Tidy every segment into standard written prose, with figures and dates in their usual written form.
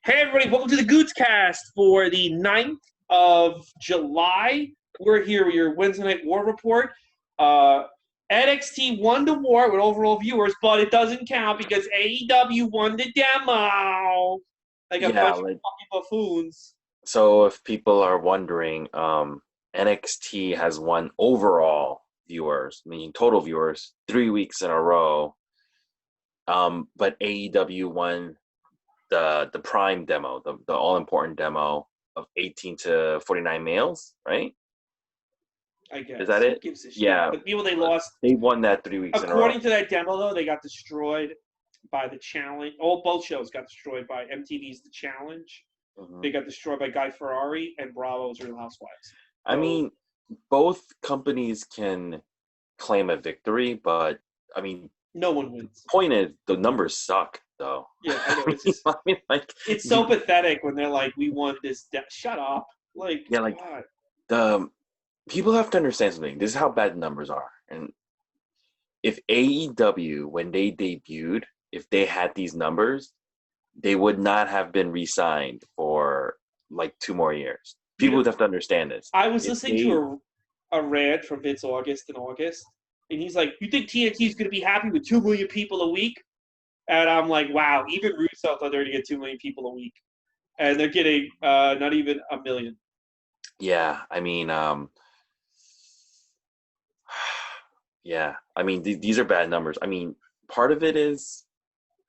Hey everybody, welcome to the Gootz cast for the 9th of July. We're here with your Wednesday Night War Report. NXT won the war with overall viewers, but it doesn't count because AEW won the demo. Like a bunch of fucking buffoons. So if people are wondering, NXT has won overall viewers, meaning total viewers, 3 weeks in a row. But AEW won the prime demo, the all important demo of 18 to 49 males, right? I guess. Is that it? Who gives a shit? Yeah. But people they lost. They won that 3 weeks in a row. According to that demo, though, they got destroyed by the challenge. Both shows got destroyed by MTV's The Challenge. Mm-hmm. They got destroyed by Guy Ferrari and Bravo's Real Housewives. I mean, both companies can claim a victory, but I mean, no one wins. Point is, the numbers suck, though. Yeah, I know. It's, just, it's so pathetic when they're like, "We won this." Shut up! Like, yeah, like God. People have to understand something. This is how bad the numbers are. And if AEW, when they debuted, if they had these numbers, they would not have been re-signed for like 2 more years. People would have to understand this. I was listening to a rant from Vince August in August, and he's like, "You think TNT is going to be happy with 2 million people a week?" And I'm like, "Wow!" Even Russo thought they were going to get 2 million people a week, and they're getting not even 1 million. Yeah, I mean, yeah, I mean, these are bad numbers. I mean,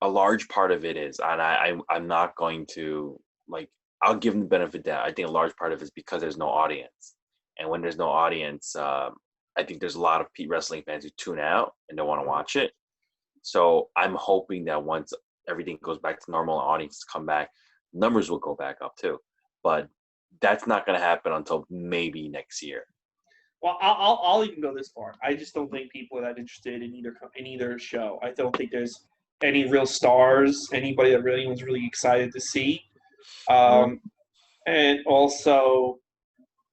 a large part of it is, and I'm not going to, like, I'll give them the benefit of the doubt. I think a large part of it is because there's no audience. And when there's no audience, I think there's a lot of wrestling fans who tune out and don't want to watch it. So I'm hoping that once everything goes back to normal and audiences come back, numbers will go back up too. But that's not going to happen until maybe next year. Well, I'll even go this far. I just don't think people are that interested in either show. I don't think there's any real stars, anybody that anyone's really excited to see. And also,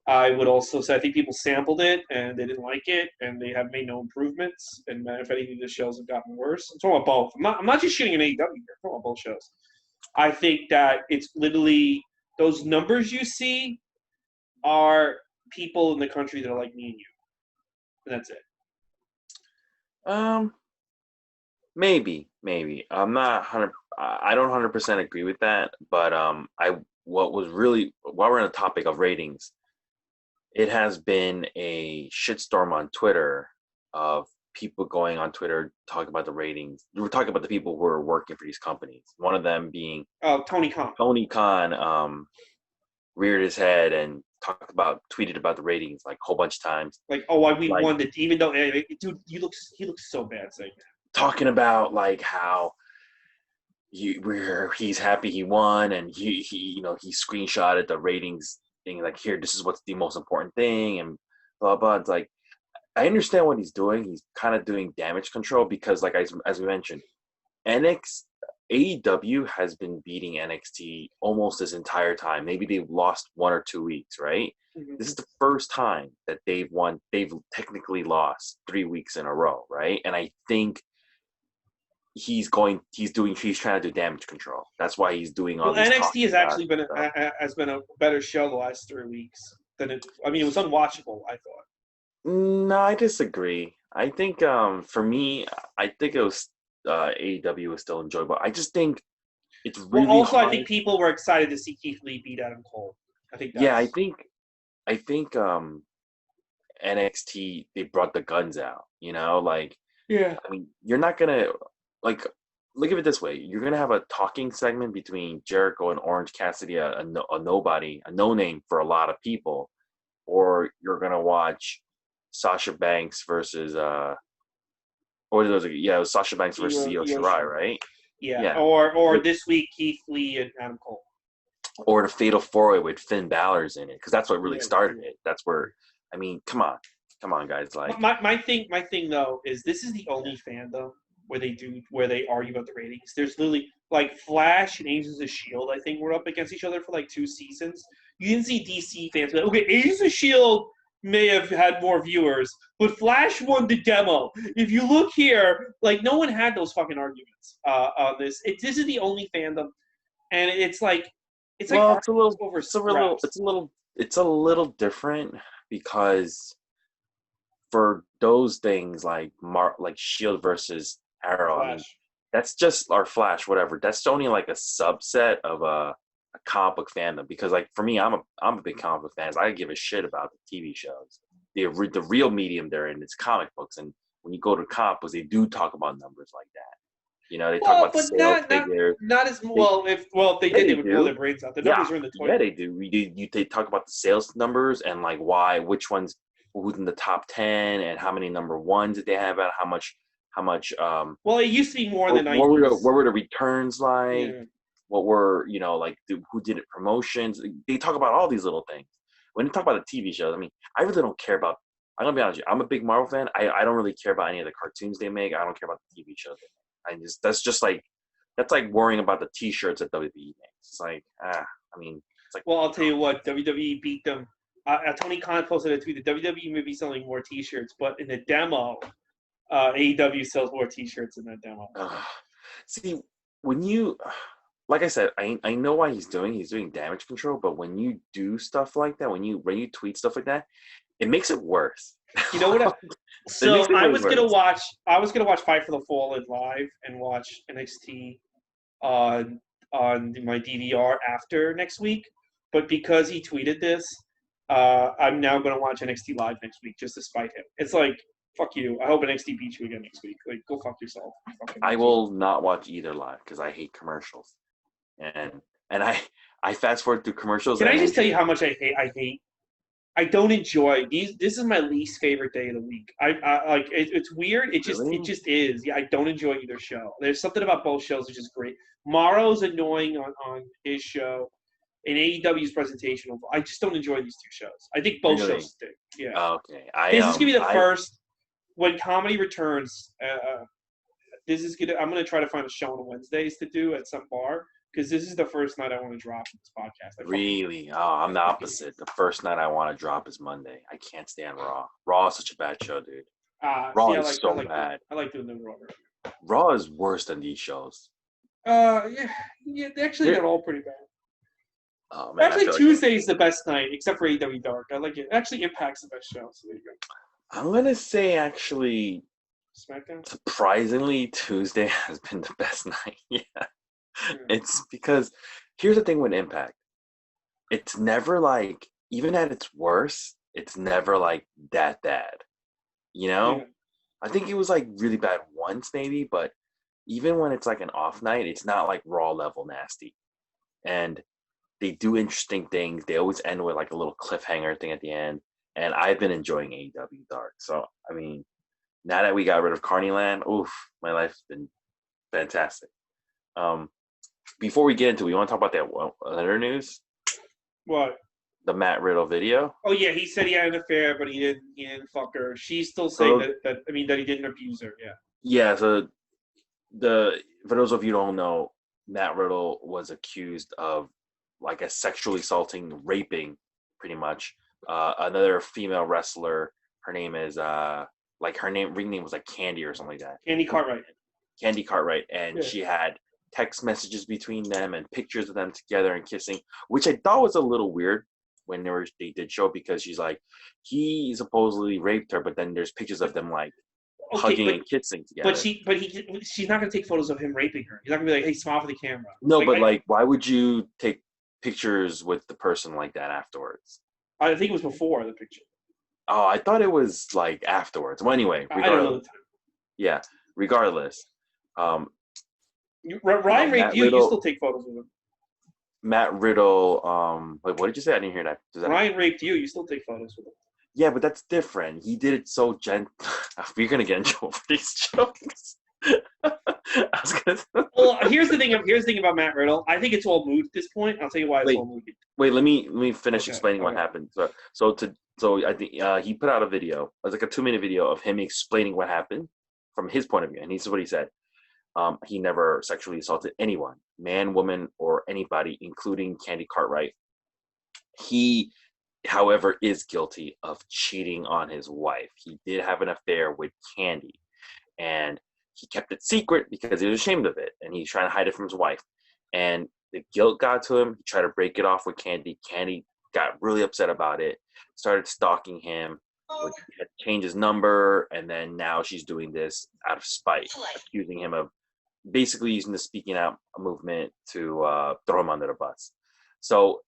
I would also say I think people sampled it and they didn't like it and they have made no improvements. And if anything, the shows have gotten worse. I'm talking about both. I'm not just shooting an AEW here. I'm talking about both shows. I think that it's literally those numbers you see are people in the country that are like me and you. And that's it. Maybe. I'm not 100. I don't 100% agree with that. But while we're on the topic of ratings, it has been a shitstorm on Twitter of people going on Twitter talking about the ratings. We're talking about the people who are working for these companies. One of them being Tony Khan. Tony Khan reared his head and tweeted about the ratings like a whole bunch of times. Like, we won it, even though, dude, he looks so bad saying that. Talking about like how he's happy he won, and he screenshotted the ratings thing, like, here, this is what's the most important thing, and blah blah. It's like, I understand what he's doing. He's kind of doing damage control because, like, as we mentioned, AEW has been beating NXT almost this entire time. Maybe they've lost 1 or 2 weeks, right? Mm-hmm. This is the first time that they've technically lost 3 weeks in a row, right? And I think he's trying to do damage control. That's why he's doing all these. NXT has actually been a better show the last 3 weeks than it. I mean, it was unwatchable, I thought. No, I disagree. I think for me, I think it was AEW was still enjoyable. I just think it's really hard. I think people were excited to see Keith Lee beat Adam Cole. I think. I think NXT, they brought the guns out. Like, yeah. I mean, you're not gonna, like, look at it this way. You're gonna have a talking segment between Jericho and Orange Cassidy, a nobody, a no name for a lot of people, or you're gonna watch Sasha Banks versus it was Sasha Banks versus Io Shirai, right? Yeah. Or this week, Keith Lee and Adam Cole. Or the Fatal 4-Way with Finn Balor's in it, because that's what really started it. That's where, I mean, come on, guys. Like, my thing though is this is the only fandom where they argue about the ratings. There's literally, like, Flash and Agents of S.H.I.E.L.D., I think, were up against each other for like 2 seasons. You didn't see DC fans be like, okay, Agents of S.H.I.E.L.D. may have had more viewers, but Flash won the demo. If you look here, like, no one had those fucking arguments on this. This is the only fandom and it's like Well, it's a little, over it's a little, scraps. it's a little different because for those things like Shield versus Arrow, I mean, Flash. that's just our Flash, whatever. That's only like a subset of a comic book fandom because like for me, I'm a big comic book fan. So I give a shit about the TV shows. The real medium they're in is comic books, and when you go to comic books, they do talk about numbers like that. You know, they talk Well, about the but sales figure. not as They well. If they Yeah, did, they they would blow their do. brains out. The Yeah, numbers are in the yeah, toilet. they do. They talk about the sales numbers and like which ones, who's in the top 10, and how many number ones that they have, and how much Well, it used to be more in the what '90s. were the returns like? Yeah. What were like who did it promotions? They talk about all these little things. When they talk about the TV shows, I mean, I really don't care about. I'm gonna be honest with you. I'm a big Marvel fan. I don't really care about any of the cartoons they make. I don't care about the TV shows they make. That's like worrying about the T-shirts that WWE makes. It's like I mean, it's like Well, I'll tell you what, WWE beat them. Tony Khan posted a tweet that WWE may be selling more T-shirts, but in the demo, AEW sells more T-shirts in that demo. see, when you, like I said, I know why he's doing damage control, but when you do stuff like that, when you tweet stuff like that, it makes it worse. You know what? So I was gonna worse. watch. Fight for the Fallen live and watch NXT on my DVR after next week. But because he tweeted this, I'm now going to watch NXT live next week just to spite him. It's like, fuck you. I hope NXT beats you again next week. Like, go fuck yourself. I will not watch either live because I hate commercials, and I fast forward through commercials. Can I just tell you how much I hate? I don't enjoy these. This is my least favorite day of the week. I like it's weird. It just is. Yeah, I don't enjoy either show. There's something about both shows which is great. Morrow's annoying on his show, and AEW's presentation. I just don't enjoy these two shows. I think both shows stink. Yeah. Oh, okay. This is gonna be the first when comedy returns. This is gonna. I'm gonna try to find a show on Wednesdays to do at some bar. Because this is the first night I want to drop this podcast. Really? Oh, I'm the opposite. The first night I want to drop is Monday. I can't stand Raw. Raw is such a bad show, dude. Raw is so bad. I like doing the Raw. Raw is worse than these shows. Yeah. Actually, they're all pretty bad. Oh, man, actually, Tuesday is the best night, except for AEW Dark. I like it. Actually, Impact's the best show. So there you go. I'm gonna say actually, SmackDown. Surprisingly, Tuesday has been the best night. Yeah. It's because here's the thing with Impact. It's never like, even at its worst, it's never like that bad. You know? Yeah. I think it was like really bad once maybe, but even when it's like an off night, it's not like Raw level nasty. And they do interesting things. They always end with like a little cliffhanger thing at the end. And I've been enjoying AEW Dark. So, I mean, now that we got rid of Carneyland, oof, my life's been fantastic. Before we get into it, we want to talk about that other news. What? The Matt Riddle video. Oh yeah, he said he had an affair, but he didn't fuck her. She's still saying that he didn't abuse her. Yeah. Yeah. So for those of you who don't know, Matt Riddle was accused of like sexually assaulting, raping, pretty much another female wrestler. Her name is ring name was like Candy or something like that. Candy Cartwright. Candy Cartwright, and she had text messages between them and pictures of them together and kissing, which I thought was a little weird when they did show, because she's like, he supposedly raped her, but then there's pictures of them like hugging and kissing together. But she's not gonna take photos of him raping her. He's not gonna be like, hey, smile for the camera. No, why would you take pictures with the person like that afterwards? I think it was before the picture. Oh, I thought it was like afterwards. Well, anyway, I don't know the time. Yeah, regardless. Ryan raped you. You still take photos with him. Matt Riddle. What did you say? I didn't hear that. Ryan raped you. You still take photos with him. Yeah, but that's different. He did it so We're gonna get in trouble for these jokes. Well, here's the thing about Matt Riddle. I think it's all moot at this point. I'll tell you why it's all moot. Wait, let me finish explaining what happened. So I think he put out a video. It was like a 2-minute video of him explaining what happened from his point of view, and this is what he said. He never sexually assaulted anyone, man, woman, or anybody, including Candy Cartwright. He, however, is guilty of cheating on his wife. He did have an affair with Candy, and he kept it secret because he was ashamed of it, and he's trying to hide it from his wife. And The guilt got to him. He tried to break it off with Candy. Candy got really upset about it. Started stalking him. Would change his number, and then now she's doing this out of spite, accusing him of basically using the speaking out movement to throw him under the bus. So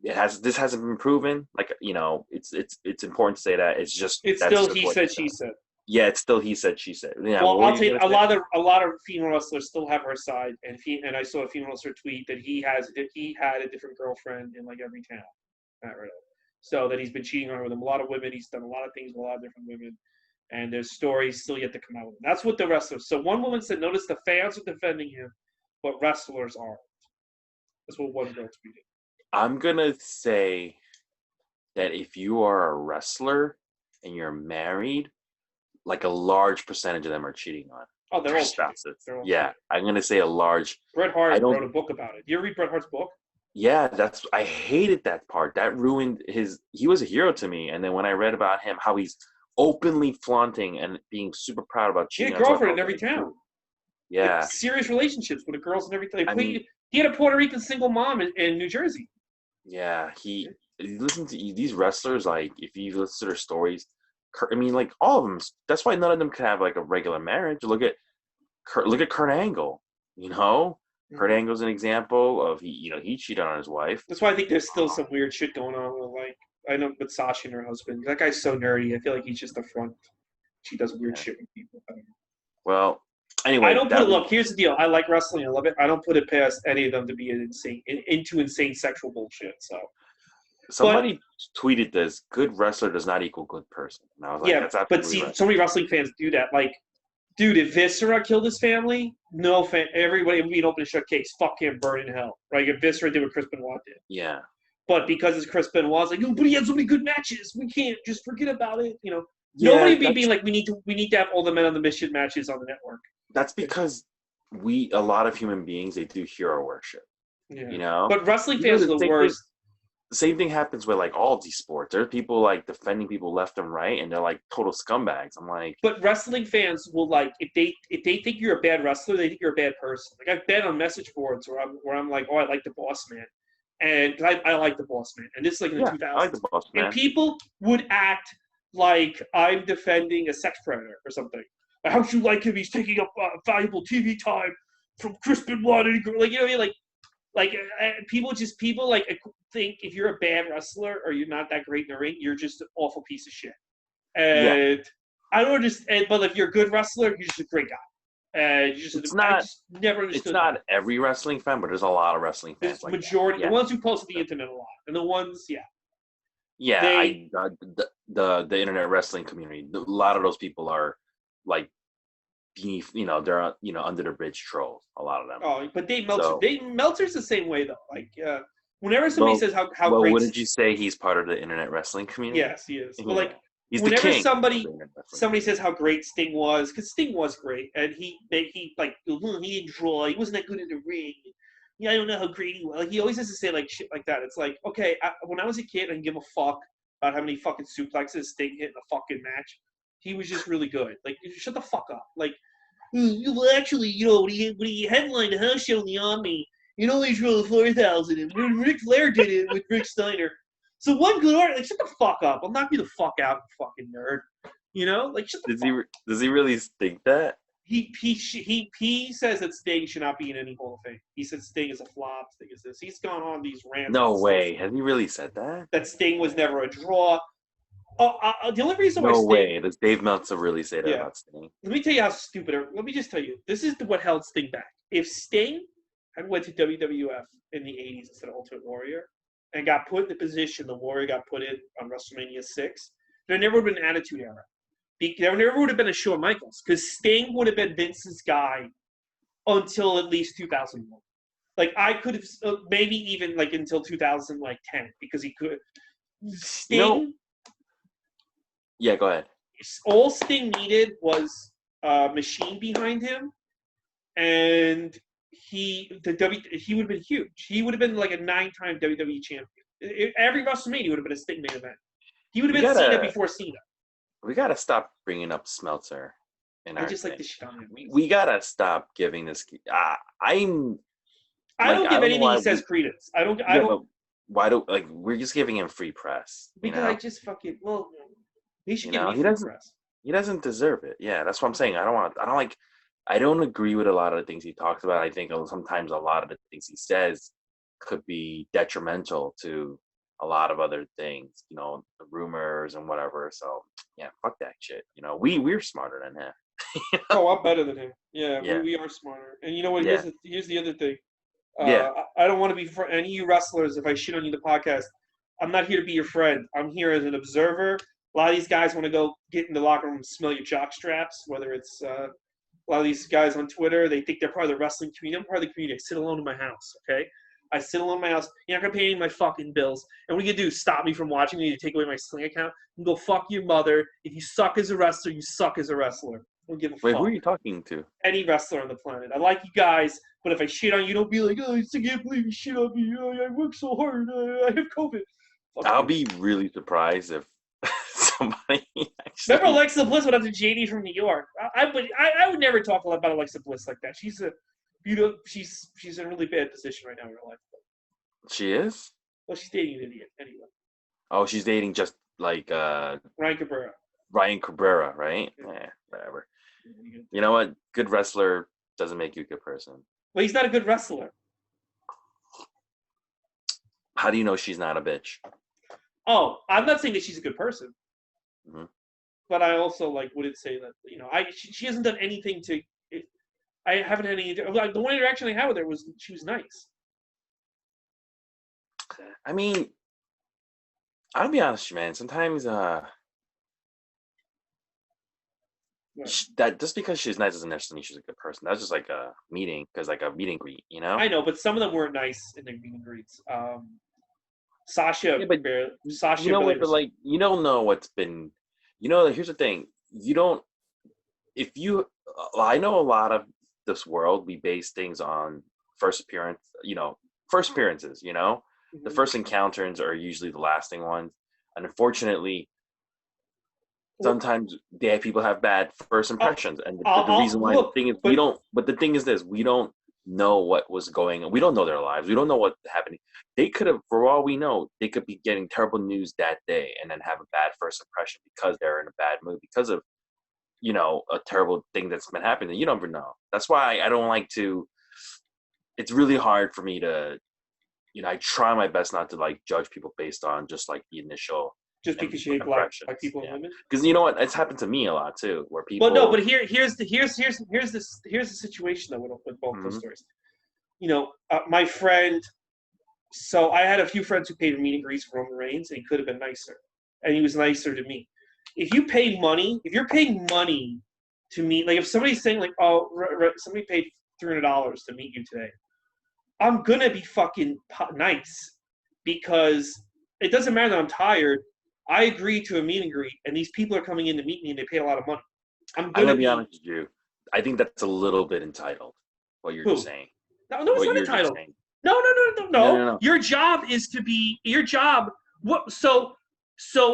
this hasn't been proven. Like, it's important to say that it's still he said, she said. Yeah, it's still he said, she said. Yeah, well, I'll tell you, a lot of female wrestlers still have her side, and I saw a female wrestler tweet that he had a different girlfriend in like every town. Not really. So that he's been cheating on her with a lot of women. He's done a lot of things with a lot of different women, and there's stories still yet to come out with him. That's what the wrestlers. So one woman said, "Notice the fans are defending him, but wrestlers aren't." That's what one girl tweeted. I'm gonna say that if you are a wrestler and you're married, like a large percentage of them are cheating on. Oh, they're all spouses. Yeah, I'm gonna say a large. Bret Hart wrote a book about it. You ever read Bret Hart's book? Yeah, I hated that part. That ruined he was a hero to me. And then when I read about him, how he's openly flaunting and being super proud about cheating. He had a girlfriend in every town. Yeah. Like, serious relationships with the girls and everything. He had a Puerto Rican single mom in New Jersey. Yeah, you listen to these wrestlers, like, if you listen to their stories, I mean, like, all of them, that's why none of them can have, like, a regular marriage. Look at Kurt Angle, Kurt Angle's an example of he cheated on his wife. That's why I think there's still some weird shit going on with, like, I know with Sasha and her husband. That guy's so nerdy. I feel like he's just a front. She does weird shit with people. Well, anyway, I don't look. Here's the deal. I like wrestling. I love it. I don't put it past any of them to be into insane sexual bullshit. So somebody tweeted this: "Good wrestler does not equal good person." And I was like, "That's absolutely right." So many wrestling fans do that. Like, dude, if Viscera killed his family, no fan. Everybody would be an open and shut case. Fuck him, burn in hell. Right? If Viscera did what Chris Benoit did. Yeah. But because it's Chris Benoit's like, oh, but he had so many good matches, we can't just forget about it. Nobody being like, we need to have all the men on the mission matches on the network. That's because a lot of human beings, they do hero worship. Yeah. But wrestling fans are the worst. The same thing happens with like all these sports. There are people like defending people left and right, and they're like total scumbags. I'm like, but wrestling fans will like if they think you're a bad wrestler, they think you're a bad person. Like I've been on message boards where I'm like, oh, I like the Boss Man, and I like the Boss Man, and this is like in the 2000s. I like the Boss Man. And people would act like I'm defending a sex predator or something. How should you like him? He's taking up valuable TV time from Chris Benoit. Like, you know what I mean? Like people think if you're a bad wrestler or you're not that great in the ring, you're just an awful piece of shit. And I don't understand. But if you're a good wrestler, you're just a great guy. I just never understood. It's not every wrestling fan, but there's a lot of wrestling fans. There's majority, the ones who post the internet a lot, and the ones, the internet wrestling community. A lot of those people are like, they're under the bridge trolls. A lot of them. Oh, but Dave Meltzer. Meltzer's the same way though. Like, whenever somebody says how great. What did you say? He's part of the internet wrestling community. Yes, he is. But like, he's whenever the king somebody says how great Sting was, because Sting was great, and he he didn't draw. He wasn't that good in the ring. Yeah, I don't know how great he was. Like, he always has to say like shit like that. It's like, okay, when I was a kid, I didn't give a fuck about how many fucking suplexes Sting hit in a fucking match. He was just really good. Like, shut the fuck up. Like, well, actually, when he headlined a house show in the Omni, he drew 4,000, and when Ric Flair did it with Rick Steiner. So one good art, like, shut the fuck up. I'll knock you the fuck out, you fucking nerd. Like, shut the fuck up. Does he really think that? He says that Sting should not be in any Hall of Fame. He said Sting is a flop. Sting is this. He's gone on these rants. No way. Has he really said that? That Sting was never a draw. The only reason why no way does Dave Meltzer really say that about Sting. Let me tell you how stupid. Let me just tell you. This is what held Sting back. If Sting had went to WWF in the 80s instead of Ultimate Warrior and got put in the position the Warrior got put in on WrestleMania 6, there never would have been an Attitude Era. There never would have been a Shawn Michaels because Sting would have been Vince's guy until at least 2001. Like, I could have maybe even like until 2010 because he could. Sting. Yeah, go ahead. All Sting needed was a machine behind him, and he would have been huge. He would have been like a 9-time WWE champion. Every WrestleMania would have been a Sting main event. He would have been Cena before Cena. We gotta stop bringing up Smeltzer. I just like the shit on him. We gotta stop giving this. I Like don't I give don't know anything why he says we. credence. I don't. I Yeah, don't but why do like we're just giving him free press? because I just fucking well. He should You give know me he free doesn't. press. He doesn't deserve it. Yeah, that's what I'm saying. I don't want. I don't like. I don't agree with a lot of the things he talks about. I think sometimes a lot of the things he says could be detrimental to a lot of other things. You know, the rumors and whatever. So yeah, fuck that shit. You know, we're smarter than him. Oh, I'm better than him. Yeah, we, Yeah, we are smarter. And you know what? yeah, Here's the other thing. yeah. I don't want to be for any of you wrestlers. If I shit on you in the podcast, I'm not here to be your friend. I'm here as an observer. A lot of these guys want to go get in the locker room and smell your jock straps. Whether it's a lot of these guys on Twitter, they think they're part of the wrestling community. I'm part of the community. I sit alone in my house. Okay, I sit alone in my house. You're not gonna pay any of my fucking bills. And what are you gonna do? Stop me from watching me? To take away my Sling account? And go fuck your mother. If you suck as a wrestler, you suck as a wrestler. I don't give a Wait, who are fuck. you talking to? Any wrestler on the planet. I like you guys, but if I shit on you, don't be like, oh, I can't believe you shit on me. Oh, I work so hard. I have COVID. Fuck I'll you. be really surprised if somebody Remember actually. Alexa Bliss went up to JD from New York. I would never talk about Alexa Bliss like that. She's she's in a really bad position right now in her life. She is. Well, she's dating an idiot anyway. Oh, she's dating just like Ryan Cabrera. Ryan Cabrera, right? Yeah, whatever. You know what? Good wrestler doesn't make you a good person. Well, he's not a good wrestler. How do you know she's not a bitch? Oh, I'm not saying that she's a good person, Mhm. but I also wouldn't say that she hasn't done anything to. I haven't had any. The one interaction I had with her was she was nice. I mean, I'll be honest, man. Sometimes that just because she's nice doesn't necessarily mean she's a good person. That's just like a meeting, because like a meet and greet, you know? I know, but some of them weren't nice in their meet and greets. Sasha, Yeah, but you Sasha know Billy what? But like, you don't know what's been. You know, here's the thing. You don't. If you, I know a lot of this world, we base things on first appearance. You know, first appearances. You know, the first encounters are usually the lasting ones, and unfortunately, sometimes people have bad first impressions, and the reason why the look, thing is we but don't. But the thing is this: we don't know what was going on. We don't know their lives. We don't know what's happening. They could have, for all we know, they could be getting terrible news that day, and then have a bad first impression because they're in a bad mood because of a terrible thing that's been happening. You never know. That's why I don't like to. It's really hard for me to. I try my best not to like judge people based on just like the initial just because you hate black impressions. people and Yeah, women. because you know what, it's happened to me a lot too, where But no, people. but here's the situation though with both those Mhm. stories. My friend. So I had a few friends who paid meet and greets for Roman Reigns, and he could have been nicer, and he was nicer to me. If you're paying money to meet, like if somebody's saying like, oh, somebody paid $300 to meet you today, I'm gonna be fucking nice because it doesn't matter that I'm tired. I agreed to a meet and greet, and these people are coming in to meet me, and they pay a lot of money. I'm I'm gonna gonna be be honest with you. I think that's a little bit entitled. What you're just who? saying. No, it's What not you're just entitled. saying. No, No. no, no. Your job is to be your job. What? So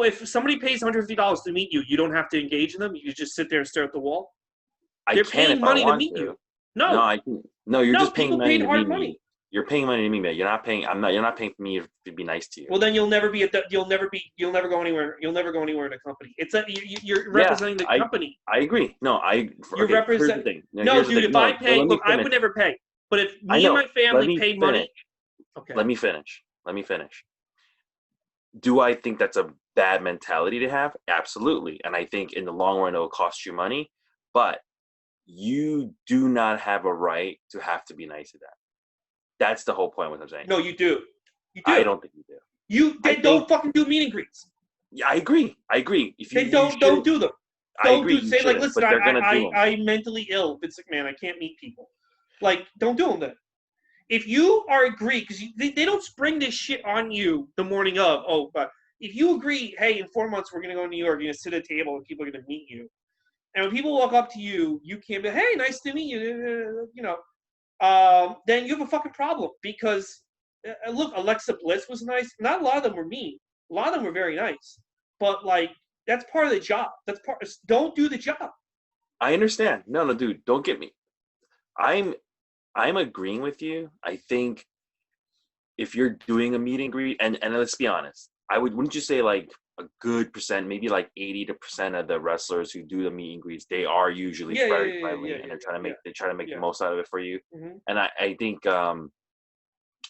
if somebody pays $150 to meet you, you don't have to engage in them. You just sit there and stare at the wall. I They're can paying if I money to want meet to. you. No, No, I can. No, you're no. just paying People money paid to hard meet money. me. You're paying money to meet me. You're not paying. I'm not. You're not paying for me to be nice to you. Well, then you'll never be You'll never go anywhere. You'll never go anywhere in a company. You're Yeah, representing the I company. I agree. No, You're okay. Here's the represent. thing. No, No, here's the dude. thing. If I No, no. pay, Let me look, I finish. would never pay. But if I me and know. my Let family me paid finish. money, okay. Let me finish. Let me finish. Do I think that's a bad mentality to have? Absolutely. And I think in the long run, it will cost you money. But you do not have a right to have to be nice to that. That's the whole point of what I'm saying. No, you do. You I do. don't think you do. They I don't think, fucking do meet and greets. yeah, I agree. I agree. If They you don't shouldn't, do them. I Don't agree. do You say like, shouldn't, listen, but they're gonna do them. I'm mentally ill, Vince McMahon. I can't meet people. Like, don't do them then. If you are agreed, because they don't spring this shit on you the morning of. Oh, but if you agree, hey, in 4 months we're gonna go to New York, you're gonna sit at a table and people are gonna meet you. And when people walk up to you, you can't be, hey, nice to meet you. Then you have a fucking problem because look, Alexa Bliss was nice. Not a lot of them were mean. A lot of them were very nice. But like that's part of the job. Don't do the job. I understand. No, dude, don't get me. I'm I'm agreeing with you. I think if you're doing a meet and greet, and let's be honest, wouldn't you say like a good percent, maybe like 80% of the wrestlers who do the meet and greets, they are usually Yeah, yeah, very yeah, yeah, friendly yeah, and yeah, they try to make the yeah. most out of it for you. Hmm. And I think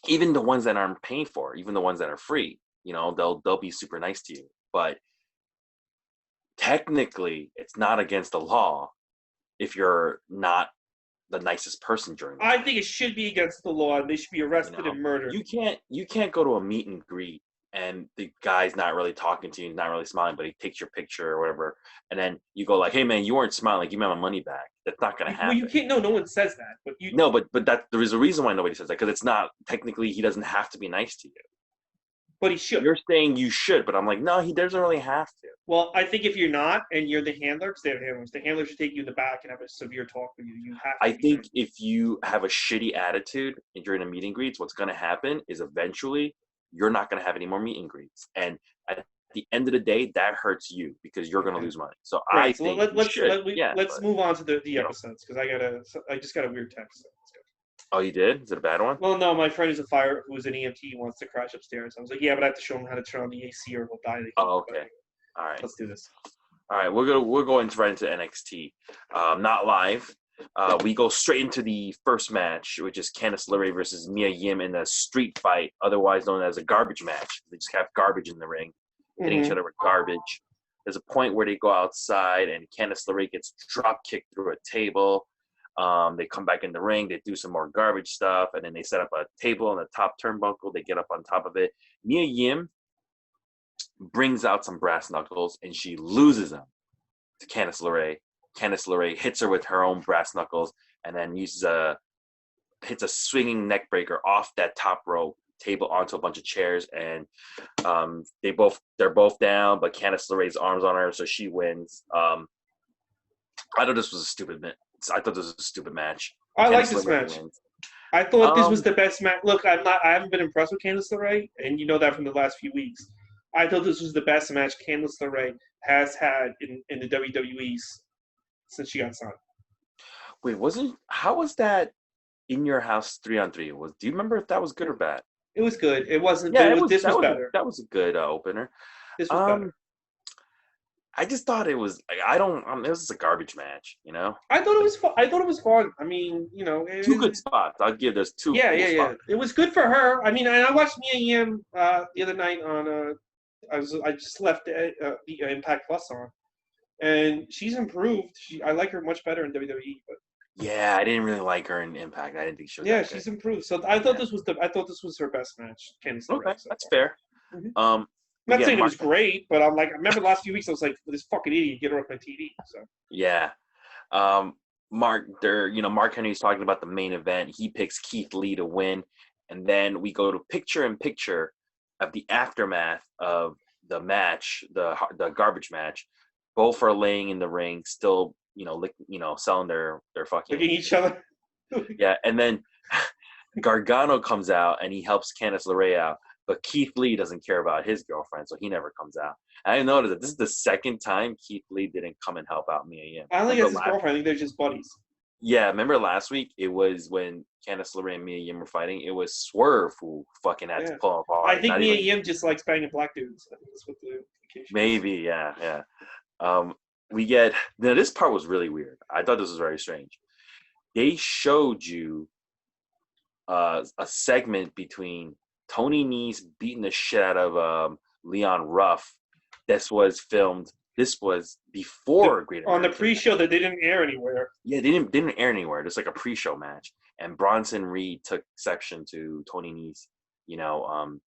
even the ones that aren't paying for, even the ones that are free, they'll be super nice to you. But technically, it's not against the law if you're not the nicest person during the I night. think it should be against the law, and they should be arrested and murdered. You can't go to a meet and greet and the guy's not really talking to you, he's not really smiling, but he takes your picture or whatever, and then you go like, "Hey man, you weren't smiling. Give me my money back." That's not gonna Well, you happen. can't. No, no one says that. But you. No, but that there is a reason why nobody says that, because it's not technically, he doesn't have to be nice to you. But he should. You're saying you should, but I'm like, no, he doesn't really have to. Well, I think if you're not, and you're the handler, because they have handlers, the handler should take you in the back and have a severe talk with you. You have to. I think if you have a shitty attitude and during a meet and greets, what's going to happen is eventually you're not going to have any more meet and greets, and at the end of the day, that hurts you because you're going to lose money. So Right. I So think you should. let's move on to the you know. episodes, because I just got a weird text. So let's go. Oh, you did? Is it a bad one? Well, no, my friend is a fire who's an EMT, wants to crash upstairs. I was like, yeah, but I have to show him how to turn on the AC or he'll die. Oh, okay. All right. Let's do this. All right, we're going right into NXT, not live. We go straight into the first match, which is Candice LeRae versus Mia Yim in a street fight, otherwise known as a garbage match. They just have garbage in the ring, hitting each other with garbage. There's a point where they go outside and Candice LeRae gets drop kicked through a table. They come back in the ring, they do some more garbage stuff, and then they set up a table on the top turnbuckle. They get up on top of it. Mia Yim brings out some brass knuckles and she loses them to Candice LeRae. Candice LeRae hits her with her own brass knuckles and then hits a swinging neck breaker off that top rope table onto a bunch of chairs, and they're both down, but Candice LeRae's arms on her, so she wins. I thought this was a stupid match. I like Candice this LeRae match. wins. I thought this was the best match. Look, I haven't been impressed with Candice LeRae, and you know that from the last few weeks. I thought this was the best match Candice LeRae has had in the WWE since she got signed. Wait, how was that in your house 3-on-3? Do you remember if that was good or bad? It was good. It wasn't. Yeah, This was better. That was a good opener. This was better. I just thought it was. It was just a garbage match, you know. I thought it was fun. I thought it was fun. I mean, you know, two good spots. I'll give there's two. Yeah, cool spots. It was good for her. I mean, I watched Mia Yim the other night on. I just left the Impact Plus on, and she's improved. I like her much better in WWE. But yeah, I didn't really like her in Impact. I didn't think she was. Yeah, she's improved. So I thought this was her best match. Candice LeRae. Okay, that's fair. Mm-hmm. I'm not saying it was great, but I'm like, I remember the last few weeks I was like, this fucking idiot, get her off my TV. So yeah, Mark Henry's talking about the main event. He picks Keith Lee to win, and then we go to picture-in-picture of the aftermath of the match, the garbage match. Both are laying in the ring, still, selling their fucking licking each other. Yeah, and then Gargano comes out and he helps Candice LeRae out, but Keith Lee doesn't care about his girlfriend, so he never comes out. And I noticed that this is the second time Keith Lee didn't come and help out Mia Yim. I don't think it's his girlfriend. I think they're just buddies. Yeah, remember last week? It was when Candice LeRae and Mia Yim were fighting. It was Swerve who fucking had to pull him apart. I think Mia Yim just likes banging black dudes. That's what the maybe, yeah. Now this part was really weird. I thought this was very strange. They showed you a segment between Tony Nese beating the shit out of Leon Ruff. This was filmed. This was before Great American. On the pre-show that they didn't air anywhere. Yeah, they didn't air anywhere. Just like a pre-show match. And Bronson Reed took exception to Tony Nese,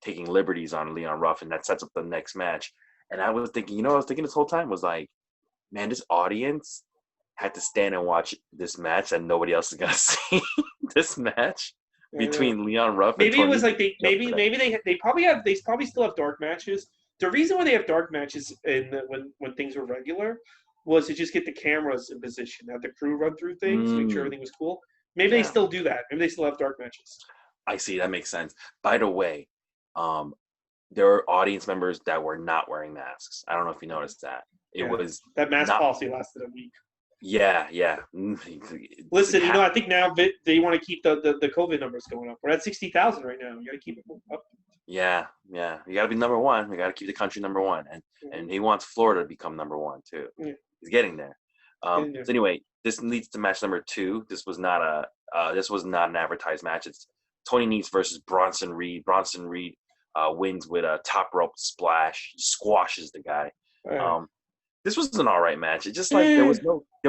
taking liberties on Leon Ruff, and that sets up the next match. And I was thinking, this whole time was like, man, this audience had to stand and watch this match, and nobody else is gonna see this match between Leon Ruff. Maybe and Tony. It was like they probably still have dark matches. The reason why they have dark matches when things were regular was to just get the cameras in position, have the crew run through things, make sure everything was cool. Maybe they still do that. Maybe they still have dark matches. I see. That makes sense. By the way, there were audience members that were not wearing masks. I don't know if you noticed that. It was that mask policy lasted a week. Yeah, yeah. Listen, I think now they want to keep the COVID numbers going up. We're at 60,000 right now. You got to keep it up. Yeah, yeah. You got to be number one. We got to keep the country number one, and he wants Florida to become number one too. Yeah. He's getting there. Getting there. So anyway, this leads to match number 2. This was not an advertised match. It's Tony Nese versus Bronson Reed. Bronson Reed wins with a top rope splash. He squashes the guy. This was an all right match. It just like there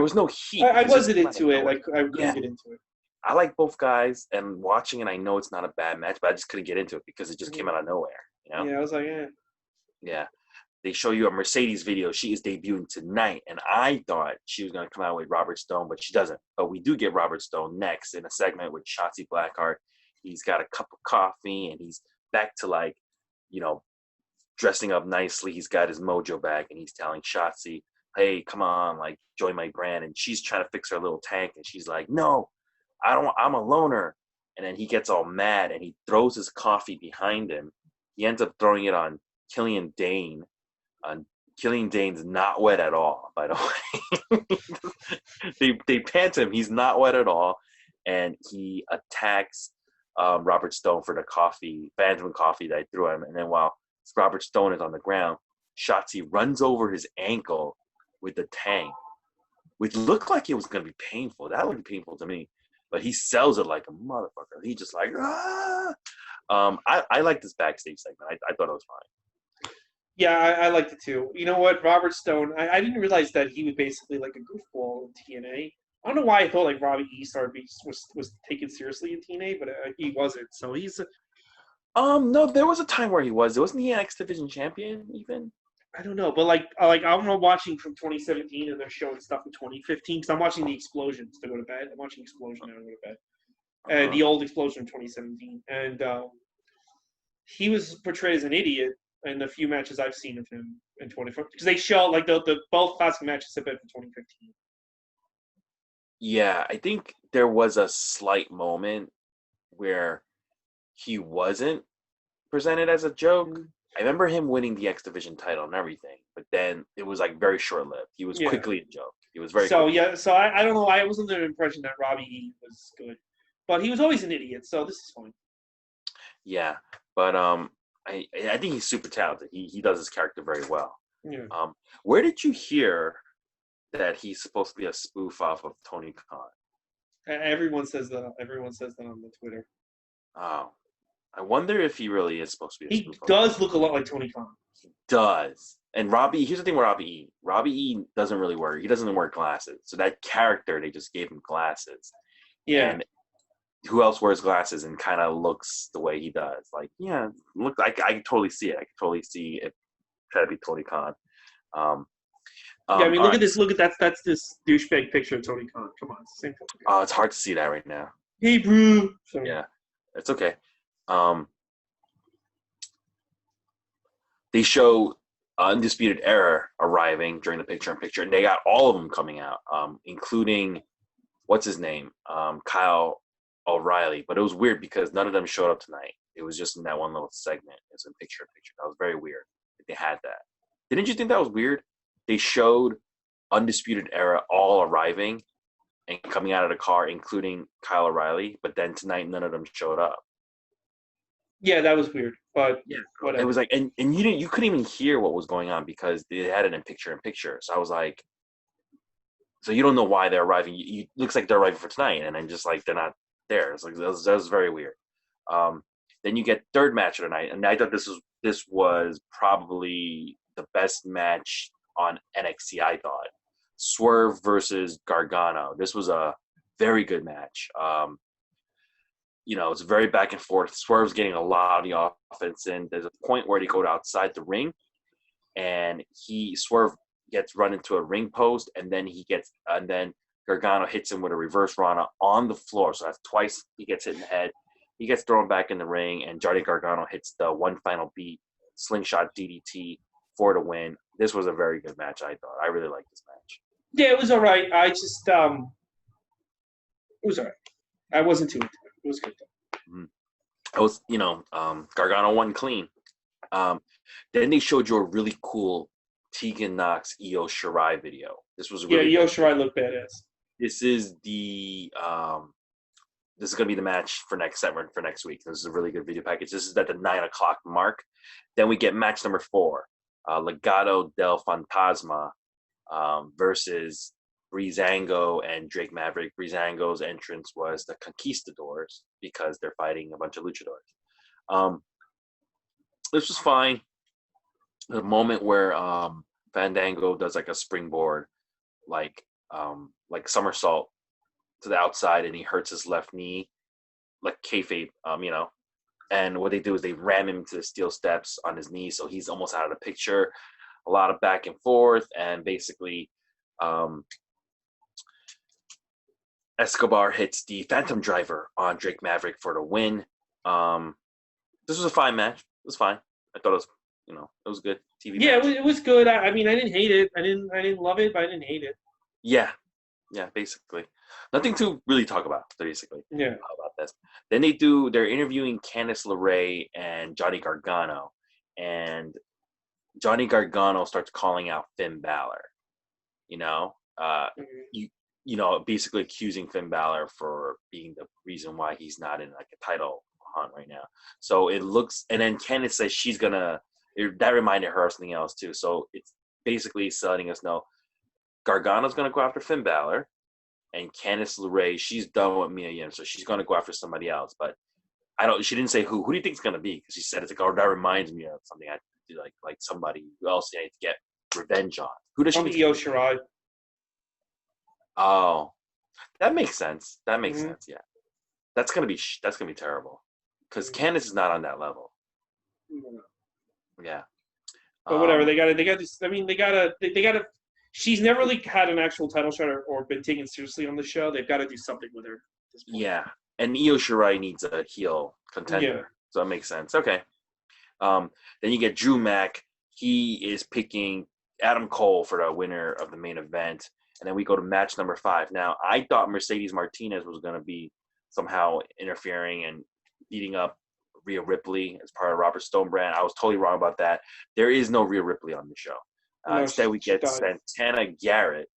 was no heat. I wasn't into it. Like I couldn't get into it. I like both guys, and watching it, I know it's not a bad match, but I just couldn't get into it because it just came out of nowhere. You know? Yeah, I was like, Yeah. They show you a Mercedes video. She is debuting tonight, and I thought she was going to come out with Robert Stone, but she doesn't. But we do get Robert Stone next in a segment with Shotzi Blackheart. He's got a cup of coffee, and he's back to dressing up nicely. He's got his mojo back, and he's telling Shotzi, hey, come on, like, join my brand. And she's trying to fix her little tank, and she's like, no, I'm a loner. And then he gets all mad, and he throws his coffee behind him. He ends up throwing it on Killian Dane. Killian Dane's not wet at all, by the way. they pant him. He's not wet at all. And he attacks Robert Stone for the coffee, phantom coffee that I threw him. And then while Robert Stone is on the ground, Shotzi runs over his ankle with the tang, which looked like it was going to be painful. That looked painful to me. But he sells it like a motherfucker. He just like, ah! I like this backstage segment. I thought it was fine. Yeah, I liked it too. You know what? Robert Stone, I didn't realize that he was basically like a goofball in TNA. I don't know why I thought like Robbie E. was taken seriously in TNA, but he wasn't. So he's no, there was a time where he was. Wasn't he an X Division champion even? I don't know, but I'm not watching from 2017 and they're showing stuff in 2015 because I'm watching the Explosions to go to bed. I'm watching Explosion now to go to bed, and the old Explosion in 2017, and he was portrayed as an idiot in the few matches I've seen of him in 2015 because they show like the both classic matches have been from 2015. Yeah, I think there was a slight moment where he wasn't presented as a joke. I remember him winning the X Division title and everything, but then it was like very short-lived. He was quickly a joke. He was very so I don't know. I was under the impression that Robbie E was good, but he was always an idiot. So this is fine. Yeah, but I think he's super talented. He does his character very well. Yeah. Where did you hear that he's supposed to be a spoof off of Tony Khan? Everyone says that. Everyone says that on the Twitter. Oh, I wonder if he really is supposed to be a spoof. He does look a lot like Tony Khan. He does. And Robbie, here's the thing with Robbie E. Robbie E doesn't really wear. He doesn't wear glasses. So that character, they just gave him glasses. Yeah. And who else wears glasses and kind of looks the way he does? Like, yeah, look, I can totally see it. I can totally see it try to be Tony Khan. Yeah, I mean, look at this. Look at that's this douchebag picture of Tony Khan. Come on, it's the same picture. Oh, it's hard to see that right now. Hey, bro. Sorry. Yeah, it's okay. They show Undisputed Era arriving during the picture-in-picture, and they got all of them coming out, including what's his name, Kyle O'Reilly. But it was weird because none of them showed up tonight. It was just in that one little segment. It was in picture-in-picture. That was very weird. They had that. Didn't you think that was weird? They showed Undisputed Era all arriving and coming out of the car, including Kyle O'Reilly. But then tonight, none of them showed up. Yeah, that was weird. But yeah, whatever. It was like, and you couldn't even hear what was going on because they had it in picture-in-picture. So I was like, so you don't know why they're arriving. It looks like they're arriving for tonight, and then just like they're not there. It's like that was very weird. Then you get third match of the night, and I thought this was probably the best match on NXT. I thought Swerve versus Gargano. This was a very good match. It's very back and forth. Swerve's getting a lot of the offense in. There's a point where they go outside the ring, and Swerve gets run into a ring post, and then Gargano hits him with a reverse Rana on the floor. So that's twice he gets hit in the head. He gets thrown back in the ring, and Johnny Gargano hits the one final beat, slingshot DDT for the win. This was a very good match, I thought. I really liked this match. Yeah, it was all right. I just, it was all right. I wasn't too into it. It was good, though. It was, Gargano won clean. Then they showed you a really cool Tegan Knox, Io Shirai video. This was Yeah, really Io good. Shirai looked badass. This is this is going to be the match for next week. This is a really good video package. This is at the 9:00 mark. Then we get match number 4, Legado del Fantasma versus Breezango and Drake Maverick. Breezango's entrance was the Conquistadors because they're fighting a bunch of luchadors. This was fine. The moment where Fandango does like a springboard, like somersault to the outside, and he hurts his left knee, like kayfabe, And what they do is they ram him to the steel steps on his knee, so he's almost out of the picture. A lot of back and forth, and basically, Escobar hits the Phantom Driver on Drake Maverick for the win. This was a fine match. It was fine. I thought it was, it was good TV. Yeah, match. it was good. I mean, I didn't hate it. I didn't love it, but I didn't hate it. Yeah, basically. Nothing to really talk about, basically. Yeah. About this. Then they're interviewing Candice LeRae and Johnny Gargano. And Johnny Gargano starts calling out Finn Balor. Basically accusing Finn Balor for being the reason why he's not in like a title hunt right now. So it looks, and then Candice says that reminded her of something else too. So it's basically letting us know Gargano's going to go after Finn Balor, and Candice LeRae, she's done with Mia Yim, so she's going to go after somebody else. But she didn't say who. Who do you think it's going to be? Because she said it's like, oh, that reminds me of something I do, like somebody else I need to get revenge on. Who does she think? Io Shirai. Oh, that makes sense. That makes sense. Yeah, that's gonna be terrible because Candice is not on that level. Yeah, but whatever. They gotta. She's never really had an actual title shot or been taken seriously on the show. They've got to do something with her. Yeah, and Io Shirai needs a heel contender, so that makes sense. Okay. Then you get Drew Mack. He is picking Adam Cole for the winner of the main event. And then we go to match number 5. Now, I thought Mercedes Martinez was going to be somehow interfering and beating up Rhea Ripley as part of Robert Stone brand. I was totally wrong about that. There is no Rhea Ripley on the show. Instead, we get Santana Garrett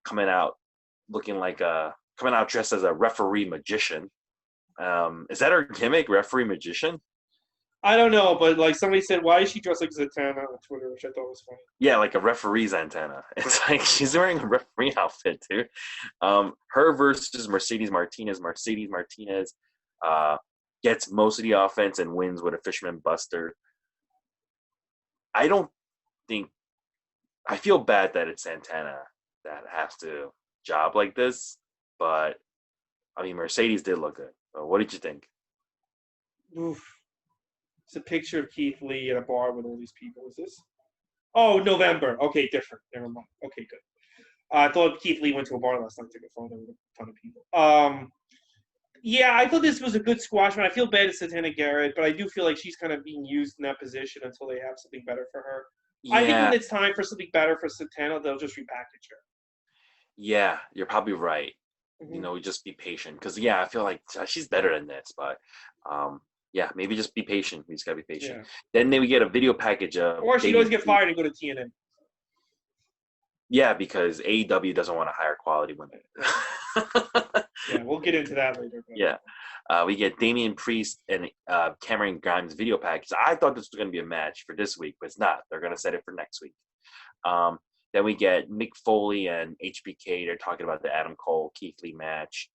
coming out dressed as a referee magician. Is that her gimmick, referee magician? I don't know, but like somebody said, why is she dressed like Zatanna on Twitter, which I thought was funny. Yeah, like a referee's antenna. It's like she's wearing a referee outfit too. Her versus Mercedes Martinez. Mercedes Martinez gets most of the offense and wins with a Fisherman Buster. I feel bad that it's Santana that has to job like this, but I mean Mercedes did look good. What did you think? Oof. It's a picture of Keith Lee at a bar with all these people. Is this? Oh, November. Okay, different. Never mind. Okay, good. I thought Keith Lee went to a bar last night and took a photo with a ton of people. Yeah, I thought this was a good squash match. I feel bad at Santana Garrett, but I do feel like she's kind of being used in that position until they have something better for her. Yeah. I think when it's time for something better for Santana, they'll just repackage her. Yeah, you're probably right. Mm-hmm. Just be patient. Because, I feel like she's better than this, but yeah, maybe just be patient. We just gotta be patient. Yeah. Then we get a video package of. Or she'd always get fired and go to TNA. Yeah, because AEW doesn't want to hire quality women. Yeah, we'll get into that later. But. Yeah, we get Damian Priest and Cameron Grimes video package. I thought this was going to be a match for this week, but it's not. They're going to set it for next week. Then we get Mick Foley and HBK. They're talking about the Adam Cole Keith Lee match.